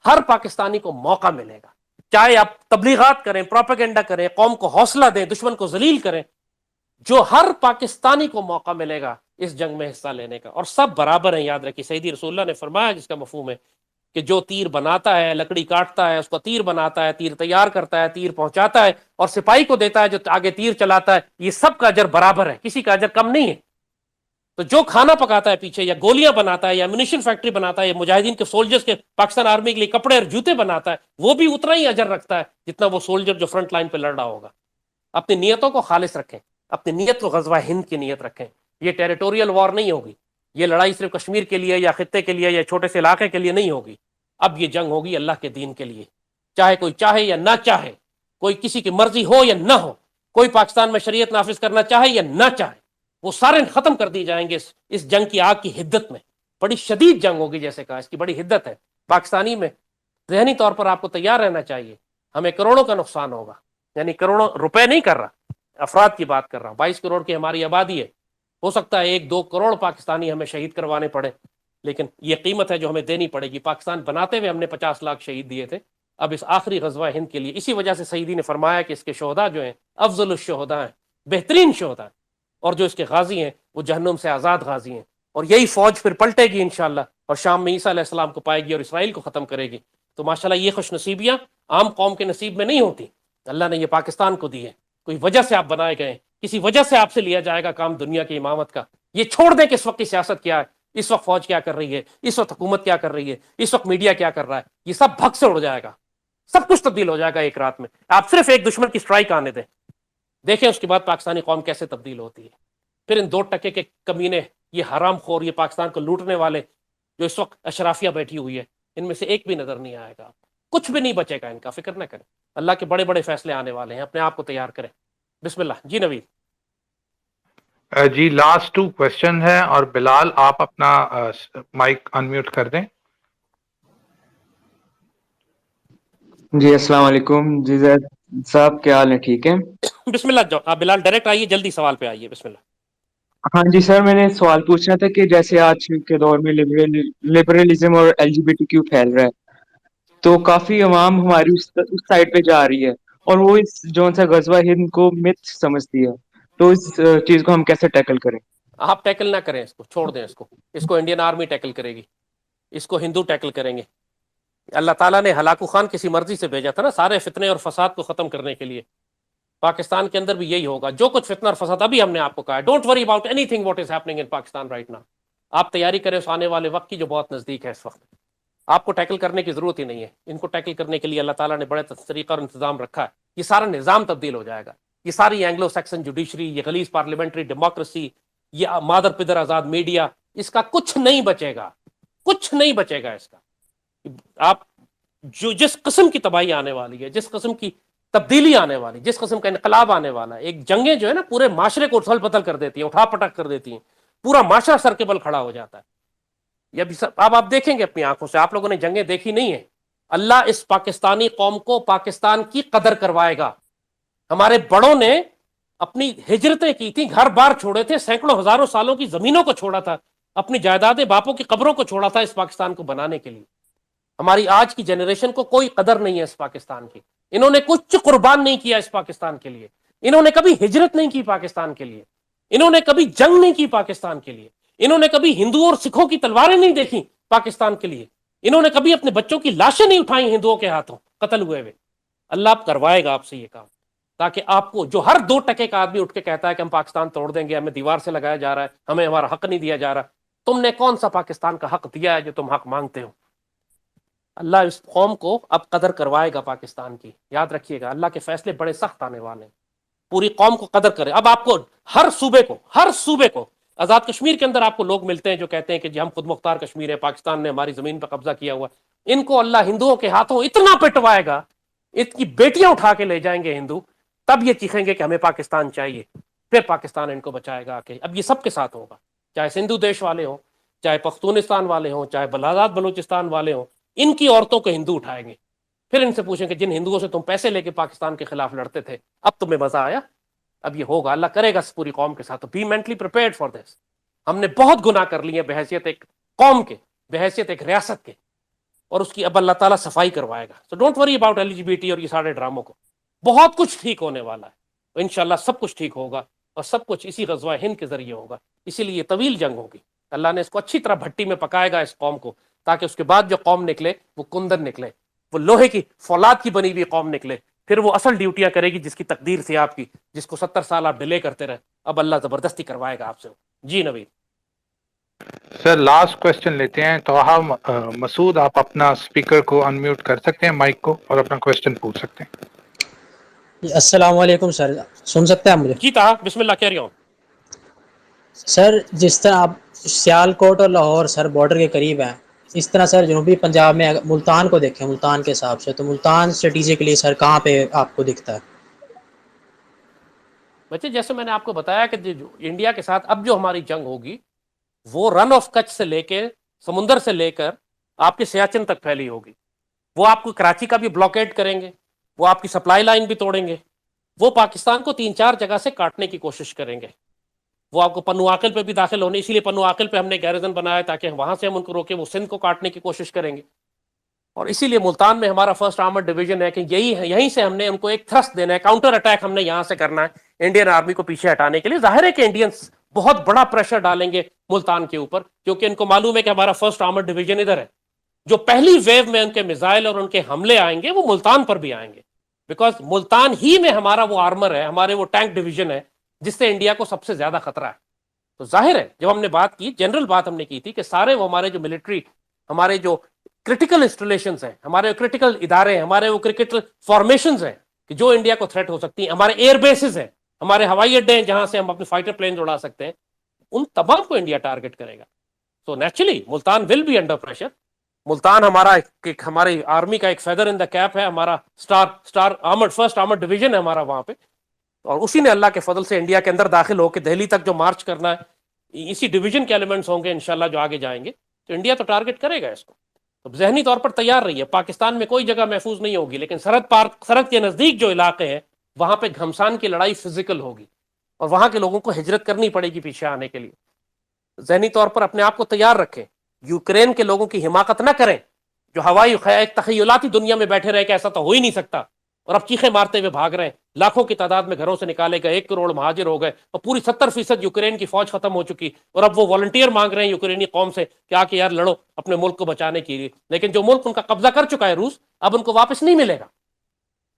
ہر پاکستانی کو موقع ملے گا۔ چاہے آپ تبلیغات کریں، پروپیگنڈا کریں، قوم کو حوصلہ دیں، دشمن کو ذلیل کریں، جو ہر پاکستانی کو موقع ملے گا اس جنگ میں حصہ لینے کا، اور سب برابر ہیں۔ یاد رکھیے سیدی رسول اللہ نے فرمایا، جس کا مفہوم ہے کہ جو تیر بناتا ہے، لکڑی کاٹتا ہے، اس کو تیر بناتا ہے، تیر تیار کرتا ہے، تیر پہنچاتا ہے، اور سپاہی کو دیتا ہے جو آگے تیر چلاتا ہے، یہ سب کا اجر برابر ہے، کسی کا اجر کم نہیں ہے۔ تو جو کھانا پکاتا ہے پیچھے، یا گولیاں بناتا ہے، یا امونیشن فیکٹری بناتا ہے، یا مجاہدین کے سولجرز کے، پاکستان آرمی کے لیے کپڑے اور جوتے بناتا ہے، وہ بھی اتنا ہی اجر رکھتا ہے جتنا وہ سولجر جو فرنٹ لائن پہ لڑ رہا ہوگا۔ اپنی نیتوں کو خالص رکھیں، اپنی نیت کو غزوہ ہند کی نیت رکھیں۔ یہ ٹیریٹوریل وار نہیں ہوگی، یہ لڑائی صرف کشمیر کے لیے یا خطے کے لیے یا چھوٹے سے علاقے کے لیے نہیں ہوگی، اب یہ جنگ ہوگی اللہ کے دین کے لیے، چاہے کوئی چاہے یا نہ چاہے، کوئی کسی کی مرضی ہو یا نہ ہو، کوئی پاکستان میں شریعت نافذ کرنا چاہے یا نہ چاہے، وہ سارے ختم کر دی جائیں گے اس جنگ کی آگ کی حدت میں۔ بڑی شدید جنگ ہوگی، جیسے کہا اس کی بڑی حدت ہے۔ پاکستانی میں ذہنی طور پر آپ کو تیار رہنا چاہیے، ہمیں کروڑوں کا نقصان ہوگا، یعنی کروڑوں روپے نہیں کر رہا، افراد کی بات کر رہا ہوں۔ 22 کروڑ کی ہماری آبادی ہے، ہو سکتا ہے 1-2 کروڑ پاکستانی ہمیں شہید کروانے پڑے، لیکن یہ قیمت ہے جو ہمیں دینی پڑے گی۔ پاکستان بناتے ہوئے ہم نے 50 لاکھ شہید دیے تھے، اب اس آخری غزوہ ہند کے لیے، اسی وجہ سے سیدی نے فرمایا کہ اس کے شہداء جو ہیں افضل الشہداء ہیں، بہترین شہداء ہیں، اور جو اس کے غازی ہیں وہ جہنم سے آزاد غازی ہیں، اور یہی فوج پھر پلٹے گی انشاءاللہ، اور شام میں عیسیٰ علیہ السلام کو پائے گی اور اسرائیل کو ختم کرے گی۔ تو ماشاءاللہ یہ خوش نصیبیاں عام قوم کے نصیب میں نہیں ہوتی، اللہ نے یہ پاکستان کو دی ہے، کوئی وجہ سے آپ بنائے گئے، کسی وجہ سے آپ سے لیا جائے گا کام دنیا کی امامت کا۔ یہ چھوڑ دیں کہ اس وقت کی سیاست کیا ہے، اس وقت فوج کیا کر رہی ہے، اس وقت حکومت کیا کر رہی ہے، اس وقت میڈیا کیا کر رہا ہے، یہ سب بھگ سے اڑ جائے گا، سب کچھ تبدیل ہو جائے گا ایک رات میں۔ آپ صرف ایک دشمن کی سٹرائک آنے دیں، دیکھیں اس کے بعد پاکستانی قوم کیسے تبدیل ہوتی ہے۔ پھر ان 2% کے کمینے، یہ حرام خور، یہ پاکستان کو لوٹنے والے جو اس وقت اشرافیہ بیٹھی ہوئی ہے، ان میں سے ایک بھی نظر نہیں آئے گا، کچھ بھی نہیں بچے گا ان کا، فکر نہ کریں۔ اللہ کے بڑے بڑے فیصلے آنے والے ہیں، اپنے آپ کو تیار کریں۔ بسم اللہ جی نوید۔ جی لاسٹ 2 کوشچن ہے، اور بلال آپ اپنا مائک انمیوٹ کر دیں۔ جی السلام علیکم جی زید صاحب، کیا حال ہے؟ ٹھیک ہے؟ بسم اللہ جو آپ بلال ڈائریکٹ آئیے، جلدی سوال پہ آئیے، بسم اللہ۔ ہاں جی سر، میں نے سوال پوچھنا تھا کہ جیسے آج کے دور میں لبرلزم اور LGBTQ پھیل رہا ہے، تو کافی عوام ہماری اس سائڈ پہ جا رہی ہے، اور وہ اس جون سا غزوہ ہند کو مت سمجھتی ہے، تو اس چیز کو ہم کیسے ٹیکل کریں؟ آپ ٹیکل نہ کریں اس کو، چھوڑ دیں اس کو انڈین آرمی ٹیکل کرے گی، اس کو ہندو ٹیکل کریں گے۔ اللہ تعالیٰ نے ہلاکو خان کسی مرضی سے بھیجا تھا نا سارے فتنے اور فساد کو ختم کرنے کے لیے۔ پاکستان کے اندر بھی یہی ہوگا، جو کچھ فتنہ اور فساد، ابھی ہم نے آپ کو کہا ہے don't worry about any thing what is happening in Pakistan right now. آپ تیاری کریں اس آنے والے وقت کی جو بہت نزدیک ہے۔ اس وقت آپ کو ٹیکل کرنے کی ضرورت ہی نہیں ہے، ان کو ٹیکل کرنے کے لیے اللہ تعالیٰ نے بڑے طریقہ اور انتظام رکھا ہے۔ یہ سارا نظام تبدیل ہو جائے گا، یہ ساری اینگلو سیکسن جوڈیشری، یہ غلیظ پارلیمنٹری ڈیموکریسی، یہ مادر پدر آزاد میڈیا، اس کا کچھ نہیں بچے گا، کچھ نہیں بچے گا اس کا۔ آپ جو جس قسم کی تباہی آنے والی ہے، جس قسم کی تبدیلی آنے والی، جس قسم کا انقلاب آنے والا ہے، ایک جنگیں جو ہے نا پورے معاشرے کو اتھل پتھل کر دیتی ہیں، اٹھا پٹک کر دیتی ہیں، پورا معاشرہ سر کے بل کھڑا ہو جاتا ہے۔ یہ بھی اب آپ دیکھیں گے اپنی آنکھوں سے، آپ لوگوں نے جنگیں دیکھی نہیں ہیں۔ اللہ اس پاکستانی قوم کو پاکستان کی قدر کروائے گا۔ ہمارے بڑوں نے اپنی ہجرتیں کی تھیں، گھر بار چھوڑے تھے، سینکڑوں ہزاروں سالوں کی زمینوں کو چھوڑا تھا، اپنی جائیدادیں باپوں کی قبروں کو چھوڑا تھا اس پاکستان کو بنانے کے لیے۔ ہماری آج کی جنریشن کو کوئی قدر نہیں ہے اس پاکستان کی، انہوں نے کچھ قربان نہیں کیا اس پاکستان کے لیے، انہوں نے کبھی ہجرت نہیں کی پاکستان کے لیے، انہوں نے کبھی جنگ نہیں کی پاکستان کے لیے، انہوں نے کبھی ہندوؤں اور سکھوں کی تلواریں نہیں دیکھی پاکستان کے لیے، انہوں نے کبھی اپنے بچوں کی لاشیں نہیں اٹھائیں ہندوؤں کے ہاتھوں قتل ہوئے ہوئے۔ اللہ اب کروائے گا آپ سے یہ کام، تاکہ آپ کو جو ہر 2 کا آدمی اٹھ کے کہتا ہے کہ ہم پاکستان توڑ دیں گے، ہمیں دیوار سے لگایا جا رہا ہے، ہمیں ہمارا حق نہیں دیا جا رہا، تم نے کون سا پاکستان کا حق دیا ہے جو تم حق مانگتے ہو؟ اللہ اس قوم کو اب قدر کروائے گا پاکستان کی، یاد رکھیے گا، اللہ کے فیصلے بڑے سخت آنے والے ہیں، پوری قوم کو قدر کرے۔ اب آپ کو ہر صوبے کو آزاد کشمیر کے اندر آپ کو لوگ ملتے ہیں جو کہتے ہیں کہ جی ہم خود مختار کشمیر ہے، پاکستان نے ہماری زمین پہ قبضہ کیا ہوا، ان کو اللہ ہندوؤں کے ہاتھوں اتنا پٹوائے گا، ان کی بیٹیاں اٹھا کے لے جائیں گے ہندو، تب یہ چیخیں گے کہ ہمیں پاکستان چاہیے، پھر پاکستان ان کو بچائے گا آکے۔ اب یہ سب کے ساتھ ہوگا، چاہے سندھو دیش والے ہوں، چاہے پختونستان والے ہوں، چاہے آزاد بلوچستان والے ہوں، ان کی عورتوں کو ہندو اٹھائیں گے، پھر ان سے پوچھیں کہ جن ہندوؤں سے تم پیسے لے کے پاکستان کے خلاف لڑتے تھے اب تمہیں مزہ آیا؟ اب یہ ہوگا، اللہ کرے گا اس پوری قوم کے ساتھ، be mentally prepared for this. ہم نے بہت گناہ کر لیے بحیثیت ایک قوم کے، بحیثیت ایک ریاست کے، اور اس کی اب اللہ تعالیٰ صفائی کروائے گا۔ So don't worry about LGBT اور یہ سارے ڈراموں کو، بہت کچھ ٹھیک ہونے والا ہے، انشاءاللہ سب کچھ ٹھیک ہوگا، اور سب کچھ اسی غزوہ ہند کے ذریعے ہوگا۔ اسی لیے یہ طویل جنگ ہوگی، اللہ نے اس کو اچھی طرح بھٹی میں پکائے گا اس قوم کو، تاکہ اس کے بعد جو قوم نکلے وہ کندن نکلے، وہ لوہے کی فولاد کی بنی ہوئی قوم نکلے، پھر وہ اصل ڈیوٹیاں کرے گی جس کی تقدیر تھی آپ کی، جس کو 70 سال آپ ڈیلے کرتے رہے، اب اللہ زبردستی کروائے گا آپ سے۔ جی نوید سر لاسٹ کوشچن لیتے ہیں، تو ہم مسعود آپ اپنا اسپیکر کو انمیوٹ کر سکتے ہیں، مائک کو، اور اپنا کوشچن پوچھ سکتے ہیں۔ السلام علیکم سر، سن سکتے ہیں آپ مجھے؟ جی طاہر بسم اللہ، کیری آن۔ سر جس طرح آپ سیال کوٹ اور لاہور سر بارڈر کے قریب ہیں، اس طرح سر جنوبی پنجاب میں ملتان کو دیکھیں، ملتان کے حساب سے تو ملتان اسٹریٹجکلی سر کہاں پہ آپ کو دکھتا ہے؟ بچے جیسے میں نے آپ کو بتایا کہ جو انڈیا کے ساتھ اب جو ہماری جنگ ہوگی وہ رن آف کچھ سے لے کے سمندر سے لے کر آپ کے سیاچن تک پھیلی ہوگی۔ وہ آپ کو کراچی کا بھی بلاکیڈ کریں گے، وہ آپ کی سپلائی لائن بھی توڑیں گے، وہ پاکستان کو 3-4 جگہ سے کاٹنے کی کوشش کریں گے، وہ آپ کو پنو عاقل پہ بھی داخل ہونے، اسی لیے پنو عاقل پہ ہم نے گیریزن بنایا تاکہ وہاں سے ہم ان کو روکیں، وہ سندھ کو کاٹنے کی کوشش کریں گے، اور اسی لیے ملتان میں ہمارا فرسٹ آرمڈ ڈویژن ہے کہ یہیں سے ہم نے ان کو ایک تھرسٹ دینا ہے، کاؤنٹر اٹیک ہم نے یہاں سے کرنا ہے انڈین آرمی کو پیچھے ہٹانے کے لیے۔ ظاہر ہے کہ انڈینس بہت بڑا پریشر ڈالیں گے ملتان کے اوپر، کیونکہ ان کو معلوم ہے کہ ہمارا فرسٹ آرمڈ ڈویژن ادھر ہے، جو پہلی ویو میں ان کے میزائل اور ان کے حملے آئیں گے وہ ملتان پر بھی آئیں گے، بیکاز ملتان ہی میں ہمارا وہ آرمر ہے، ہمارے وہ ٹینک ڈویژن ہے جس سے انڈیا کو سب سے زیادہ خطرہ ہے۔ تو ظاہر ہے جب ہم نے بات کی، جنرل بات ہم نے کی تھی کہ سارے وہ ہمارے جو ملٹری، ہمارے جو کرٹیکل انسٹالیشنز ہیں، ہمارے کرٹیکل ادارے ہیں، ہمارے وہ کرٹیکل فارمیشنز ہیں کہ جو انڈیا کو تھریٹ ہو سکتی ہیں، ہمارے ایئر بیسز ہیں، ہمارے ہوائی اڈے ہیں جہاں سے ہم اپنے فائٹر پلین اڑا سکتے ہیں، ان تمام کو انڈیا ٹارگٹ کرے گا۔ So naturally Multan will be under pressure. Multan ہمارا ہماری آرمی کا ایک فیدر ان دا کیپ ہے، ہمارا star armed first armed division ہے ہمارا وہاں پہ، اور اسی نے اللہ کے فضل سے انڈیا کے اندر داخل ہو کے دہلی تک جو مارچ کرنا ہے، اسی ڈویژن کے ایلیمنٹس ہوں گے انشاءاللہ جو آگے جائیں گے، تو انڈیا تو ٹارگٹ کرے گا اس کو۔ تو ذہنی طور پر تیار رہیے. پاکستان میں کوئی جگہ محفوظ نہیں ہوگی، لیکن سرحد پار، سرحد کے نزدیک جو علاقے ہیں وہاں پہ گھمسان کی لڑائی فزیکل ہوگی، اور وہاں کے لوگوں کو ہجرت کرنی پڑے گی پیچھے آنے کے لیے. ذہنی طور پر اپنے آپ کو تیار رکھیں. یوکرین کے لوگوں کی حماقت نہ کریں جو ہوائی ایک تخیلاتی دنیا میں بیٹھے رہے کہ ایسا تو ہو ہی نہیں سکتا، اور اب چیخیں مارتے ہوئے بھاگ رہے ہیں. لاکھوں کی تعداد میں گھروں سے نکالے گئے، 1 کروڑ مہاجر ہو گئے، اور پوری 70% یوکرین کی فوج ختم ہو چکی، اور اب وہ والنٹیئر مانگ رہے ہیں یوکرینی قوم سے کہ آ کے یار لڑو اپنے ملک کو بچانے کے لیے. لیکن جو ملک ان کا قبضہ کر چکا ہے روس، اب ان کو واپس نہیں ملے گا.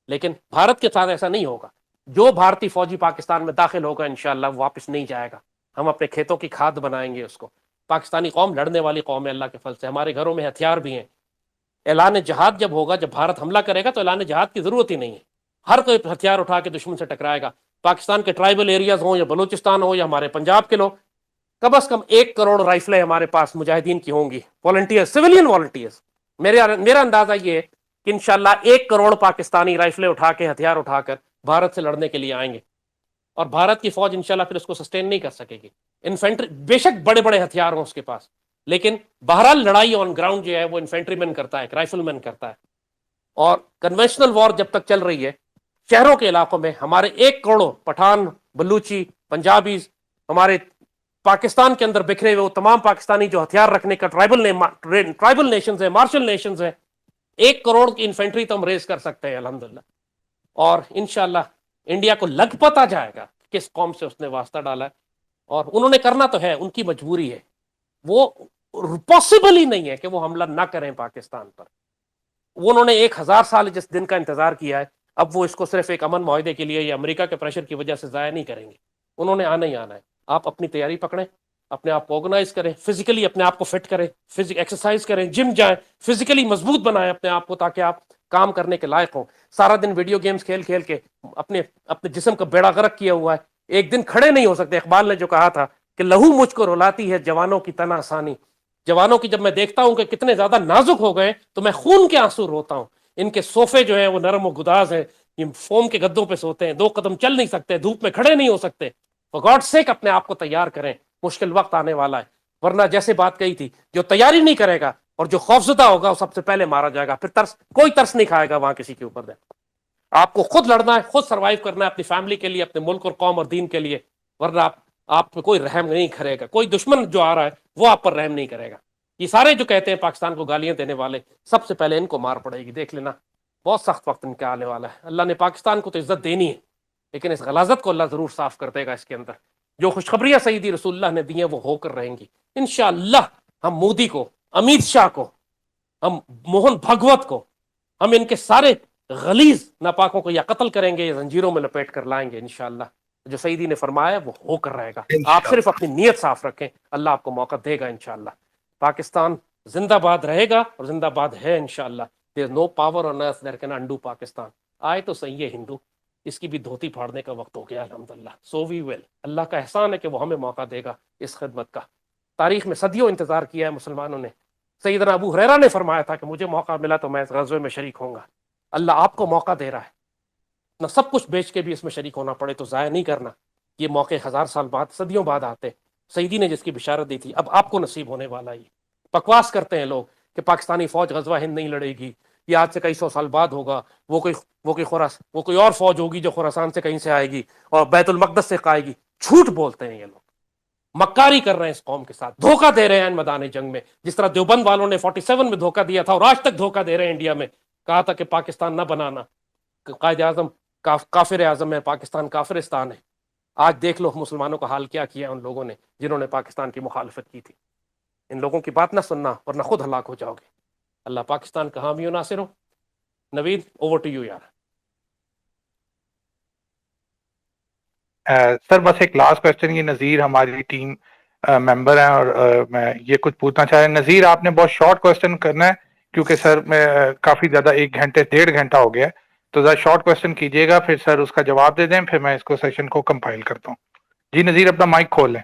لیکن بھارت کے ساتھ ایسا نہیں ہوگا. جو بھارتی فوجی پاکستان میں داخل ہوگا انشاءاللہ وہ واپس نہیں جائے گا. ہم اپنے کھیتوں کی کھاد بنائیں گے اس کو. پاکستانی قوم لڑنے والی قوم ہے اللہ کے فضل سے. ہمارے گھروں میں ہتھیار بھی ہیں. اعلان جہاد جب ہوگا، جب بھارت حملہ کرے گا تو اعلان جہاد کی ضرورت ہی نہیں ہے. ہر کوئی ہتھیار اٹھا کے دشمن سے ٹکرائے گا. پاکستان کے ٹرائبل ایریاز ہوں یا بلوچستان ہو یا ہمارے پنجاب کے لوگ، کم از کم 1 کروڑ رائفلیں ہمارے پاس مجاہدین کی ہوں گی، والنٹیئر، سویلین والنٹیئرز. میرا اندازہ یہ ہے کہ انشاءاللہ 1 کروڑ پاکستانی رائفلیں اٹھا کے، ہتھیار اٹھا کر بھارت سے لڑنے کے لیے آئیں گے. اور بھارت کی فوج انشاءاللہ پھر اس کو سسٹین نہیں کر سکے گی. انفینٹری بے شک بڑے بڑے ہتھیار ہوں اس کے پاس، لیکن بہرحال لڑائی آن گراؤنڈ جو ہے وہ انفینٹری مین کرتا ہے، رائفل مین کرتا ہے. اور کنونشنل وار جب تک چل رہی ہے شہروں کے علاقوں میں، ہمارے 1 کروڑ پٹھان، بلوچی، پنجابیز، ہمارے پاکستان کے اندر بکھرے ہوئے وہ تمام پاکستانی جو ہتھیار رکھنے کا ٹرائبل نیشنز ہیں، مارشل نیشنز ہیں، 1 کروڑ کی انفینٹری تو ہم ریز کر سکتے ہیں الحمدللہ. اور انشاءاللہ انڈیا کو لگ پتا جائے گا کس قوم سے اس نے واسطہ ڈالا ہے، اور انہوں نے کرنا تو ہے، ان کی مجبوری ہے. وہ پاسبل ہی نہیں ہے کہ وہ حملہ نہ کریں پاکستان پر. وہ انہوں نے 1000 سال جس دن کا انتظار کیا ہے، اب وہ اس کو صرف ایک امن معاہدے کے لیے یا امریکہ کے پریشر کی وجہ سے ضائع نہیں کریں گے. انہوں نے آنا ہی آنا ہے. آپ اپنی تیاری پکڑیں، اپنے آپ کو آرگنائز کریں، فزیکلی اپنے آپ کو فٹ کریں، ایکسرسائز کریں، جم جائیں، فزیکلی مضبوط بنائیں اپنے آپ کو تاکہ آپ کام کرنے کے لائق ہوں. سارا دن ویڈیو گیمز کھیل کھیل کے اپنے جسم کا بیڑا غرق کیا ہوا ہے. ایک دن کھڑے نہیں ہو سکتے. اقبال نے جو کہا تھا کہ لہو مجھ کو رلاتی ہے جوانوں کی تن آسانی. جوانوں کی جب میں دیکھتا ہوں کہ کتنے زیادہ نازک ہو گئے تو میں خون کے آنسو روتا ہوں. ان کے صوفے جو ہیں وہ نرم و گداز ہیں، یہ فوم کے گدوں پہ سوتے ہیں، 2 قدم چل نہیں سکتے، دھوپ میں کھڑے نہیں ہو سکتے. فار گاڈ سیک اپنے آپ کو تیار کریں، مشکل وقت آنے والا ہے. ورنہ جیسے بات کہی تھی، جو تیاری نہیں کرے گا اور جو خوفزدہ ہوگا وہ سب سے پہلے مارا جائے گا. پھر کوئی ترس نہیں کھائے گا وہاں کسی کے اوپر. آپ کو خود لڑنا ہے، خود سروائیو کرنا ہے اپنی فیملی کے لیے، اپنے ملک اور قوم اور دین کے لیے. ورنہ آپ پہ کوئی رحم نہیں کرے گا. کوئی دشمن جو آ رہا ہے وہ آپ پر رحم نہیں کرے گا. یہ سارے جو کہتے ہیں پاکستان کو گالیاں دینے والے، سب سے پہلے ان کو مار پڑے گی. دیکھ لینا بہت سخت وقت ان کے آنے والا ہے. اللہ نے پاکستان کو تو عزت دینی ہے، لیکن اس غلاظت کو اللہ ضرور صاف کر دے گا. اس کے اندر جو خوشخبریاں سیدی رسول اللہ نے دی ہیں وہ ہو کر رہیں گی انشاءاللہ. ہم مودی کو، امیت شاہ کو، ہم موہن بھگوت کو، ہم ان کے سارے غلیظ ناپاکوں کو یا قتل کریں گے یا زنجیروں میں لپیٹ کر لائیں گے انشاءاللہ. جو سیدی نے فرمایا وہ ہو کر رہے گا. آپ صرف اپنی نیت صاف رکھیں، اللہ آپ کو موقع دے گا انشاءاللہ. پاکستان زندہ باد رہے گا اور زندہ باد ہے انشاءاللہ. There is no power on earth that can undo Pakistan. آئے تو صحیح ہے ہندو، اس کی بھی دھوتی پھاڑنے کا وقت ہو گیا الحمدللہ. So we will. اللہ کا احسان ہے کہ وہ ہمیں موقع دے گا اس خدمت کا. تاریخ میں صدیوں انتظار کیا ہے مسلمانوں نے. سیدنا ابو ہریرہ نے فرمایا تھا کہ مجھے موقع ملا تو میں اس غزوے میں شریک ہوں گا. اللہ آپ کو موقع دے رہا ہے. نہ سب کچھ بیچ کے بھی اس میں شریک ہونا پڑے تو ضائع نہیں کرنا. یہ موقع 1000 سال بعد، صدیوں بعد آتے. سیدی نے جس کی بشارت دی تھی اب آپ کو نصیب ہونے والا ہے. بکواس کرتے ہیں لوگ کہ پاکستانی فوج غزوہ ہند نہیں لڑے گی، یہ آج سے کئی 100 سال بعد ہوگا. وہ کوئی اور فوج ہوگی جو خراسان سے کہیں سے آئے گی اور بیت المقدس سے آئے گی. جھوٹ بولتے ہیں یہ لوگ. مکاری کر رہے ہیں اس قوم کے ساتھ، دھوکہ دے رہے ہیں میدان جنگ میں. جس طرح دیوبند والوں نے 47 میں دھوکہ دیا تھا اور آج تک دھوکہ دے رہے ہیں انڈیا میں. کہا تھا کہ پاکستان نہ بنانا، قائد اعظم کافر اعظم ہے، پاکستان کافرستان ہے. آج دیکھ لو مسلمانوں کا حال کیا کیا ان لوگوں نے جنہوں نے پاکستان کی مخالفت کی تھی. ان لوگوں کی بات نہ سننا ورنہ خود ہلاک ہو جاؤ گے. اللہ پاکستان کا حامی و ناصر ہو. نوید اوور ٹو یو یار. سر بس ایک لاسٹ کوشچن. یہ نذیر ہماری ٹیم ممبر ہیں اور میں یہ کچھ پوچھنا چاہ رہا ہوں. نذیر آپ نے بہت شارٹ کوشچن کرنا ہے کیونکہ سر میں کافی زیادہ 1 گھنٹے 1.5 گھنٹہ ہو گیا ہے، تو ذرا شارٹ کوشچن کیجیے گا، پھر سر اس کا جواب دے دیں، پھر میں اس کو سیشن کو کمپائل کرتا ہوں. جی نذیر اپنا مائک کھول لیں.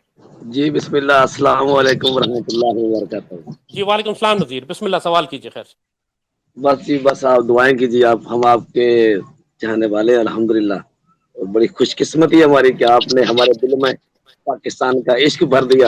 جی بسم اللہ. السلام علیکم ورحمۃ اللہ وبرکاتہ. جی وعلیکم السلام نذیر، بسم اللہ، سوال کیجیے. خیر بس آپ دعائیں کیجیے. ہم آپ کے چاہنے والے الحمدللہ. بڑی خوش قسمتی ہے ہماری کہ آپ نے ہمارے دل میں پاکستان کا عشق بھر دیا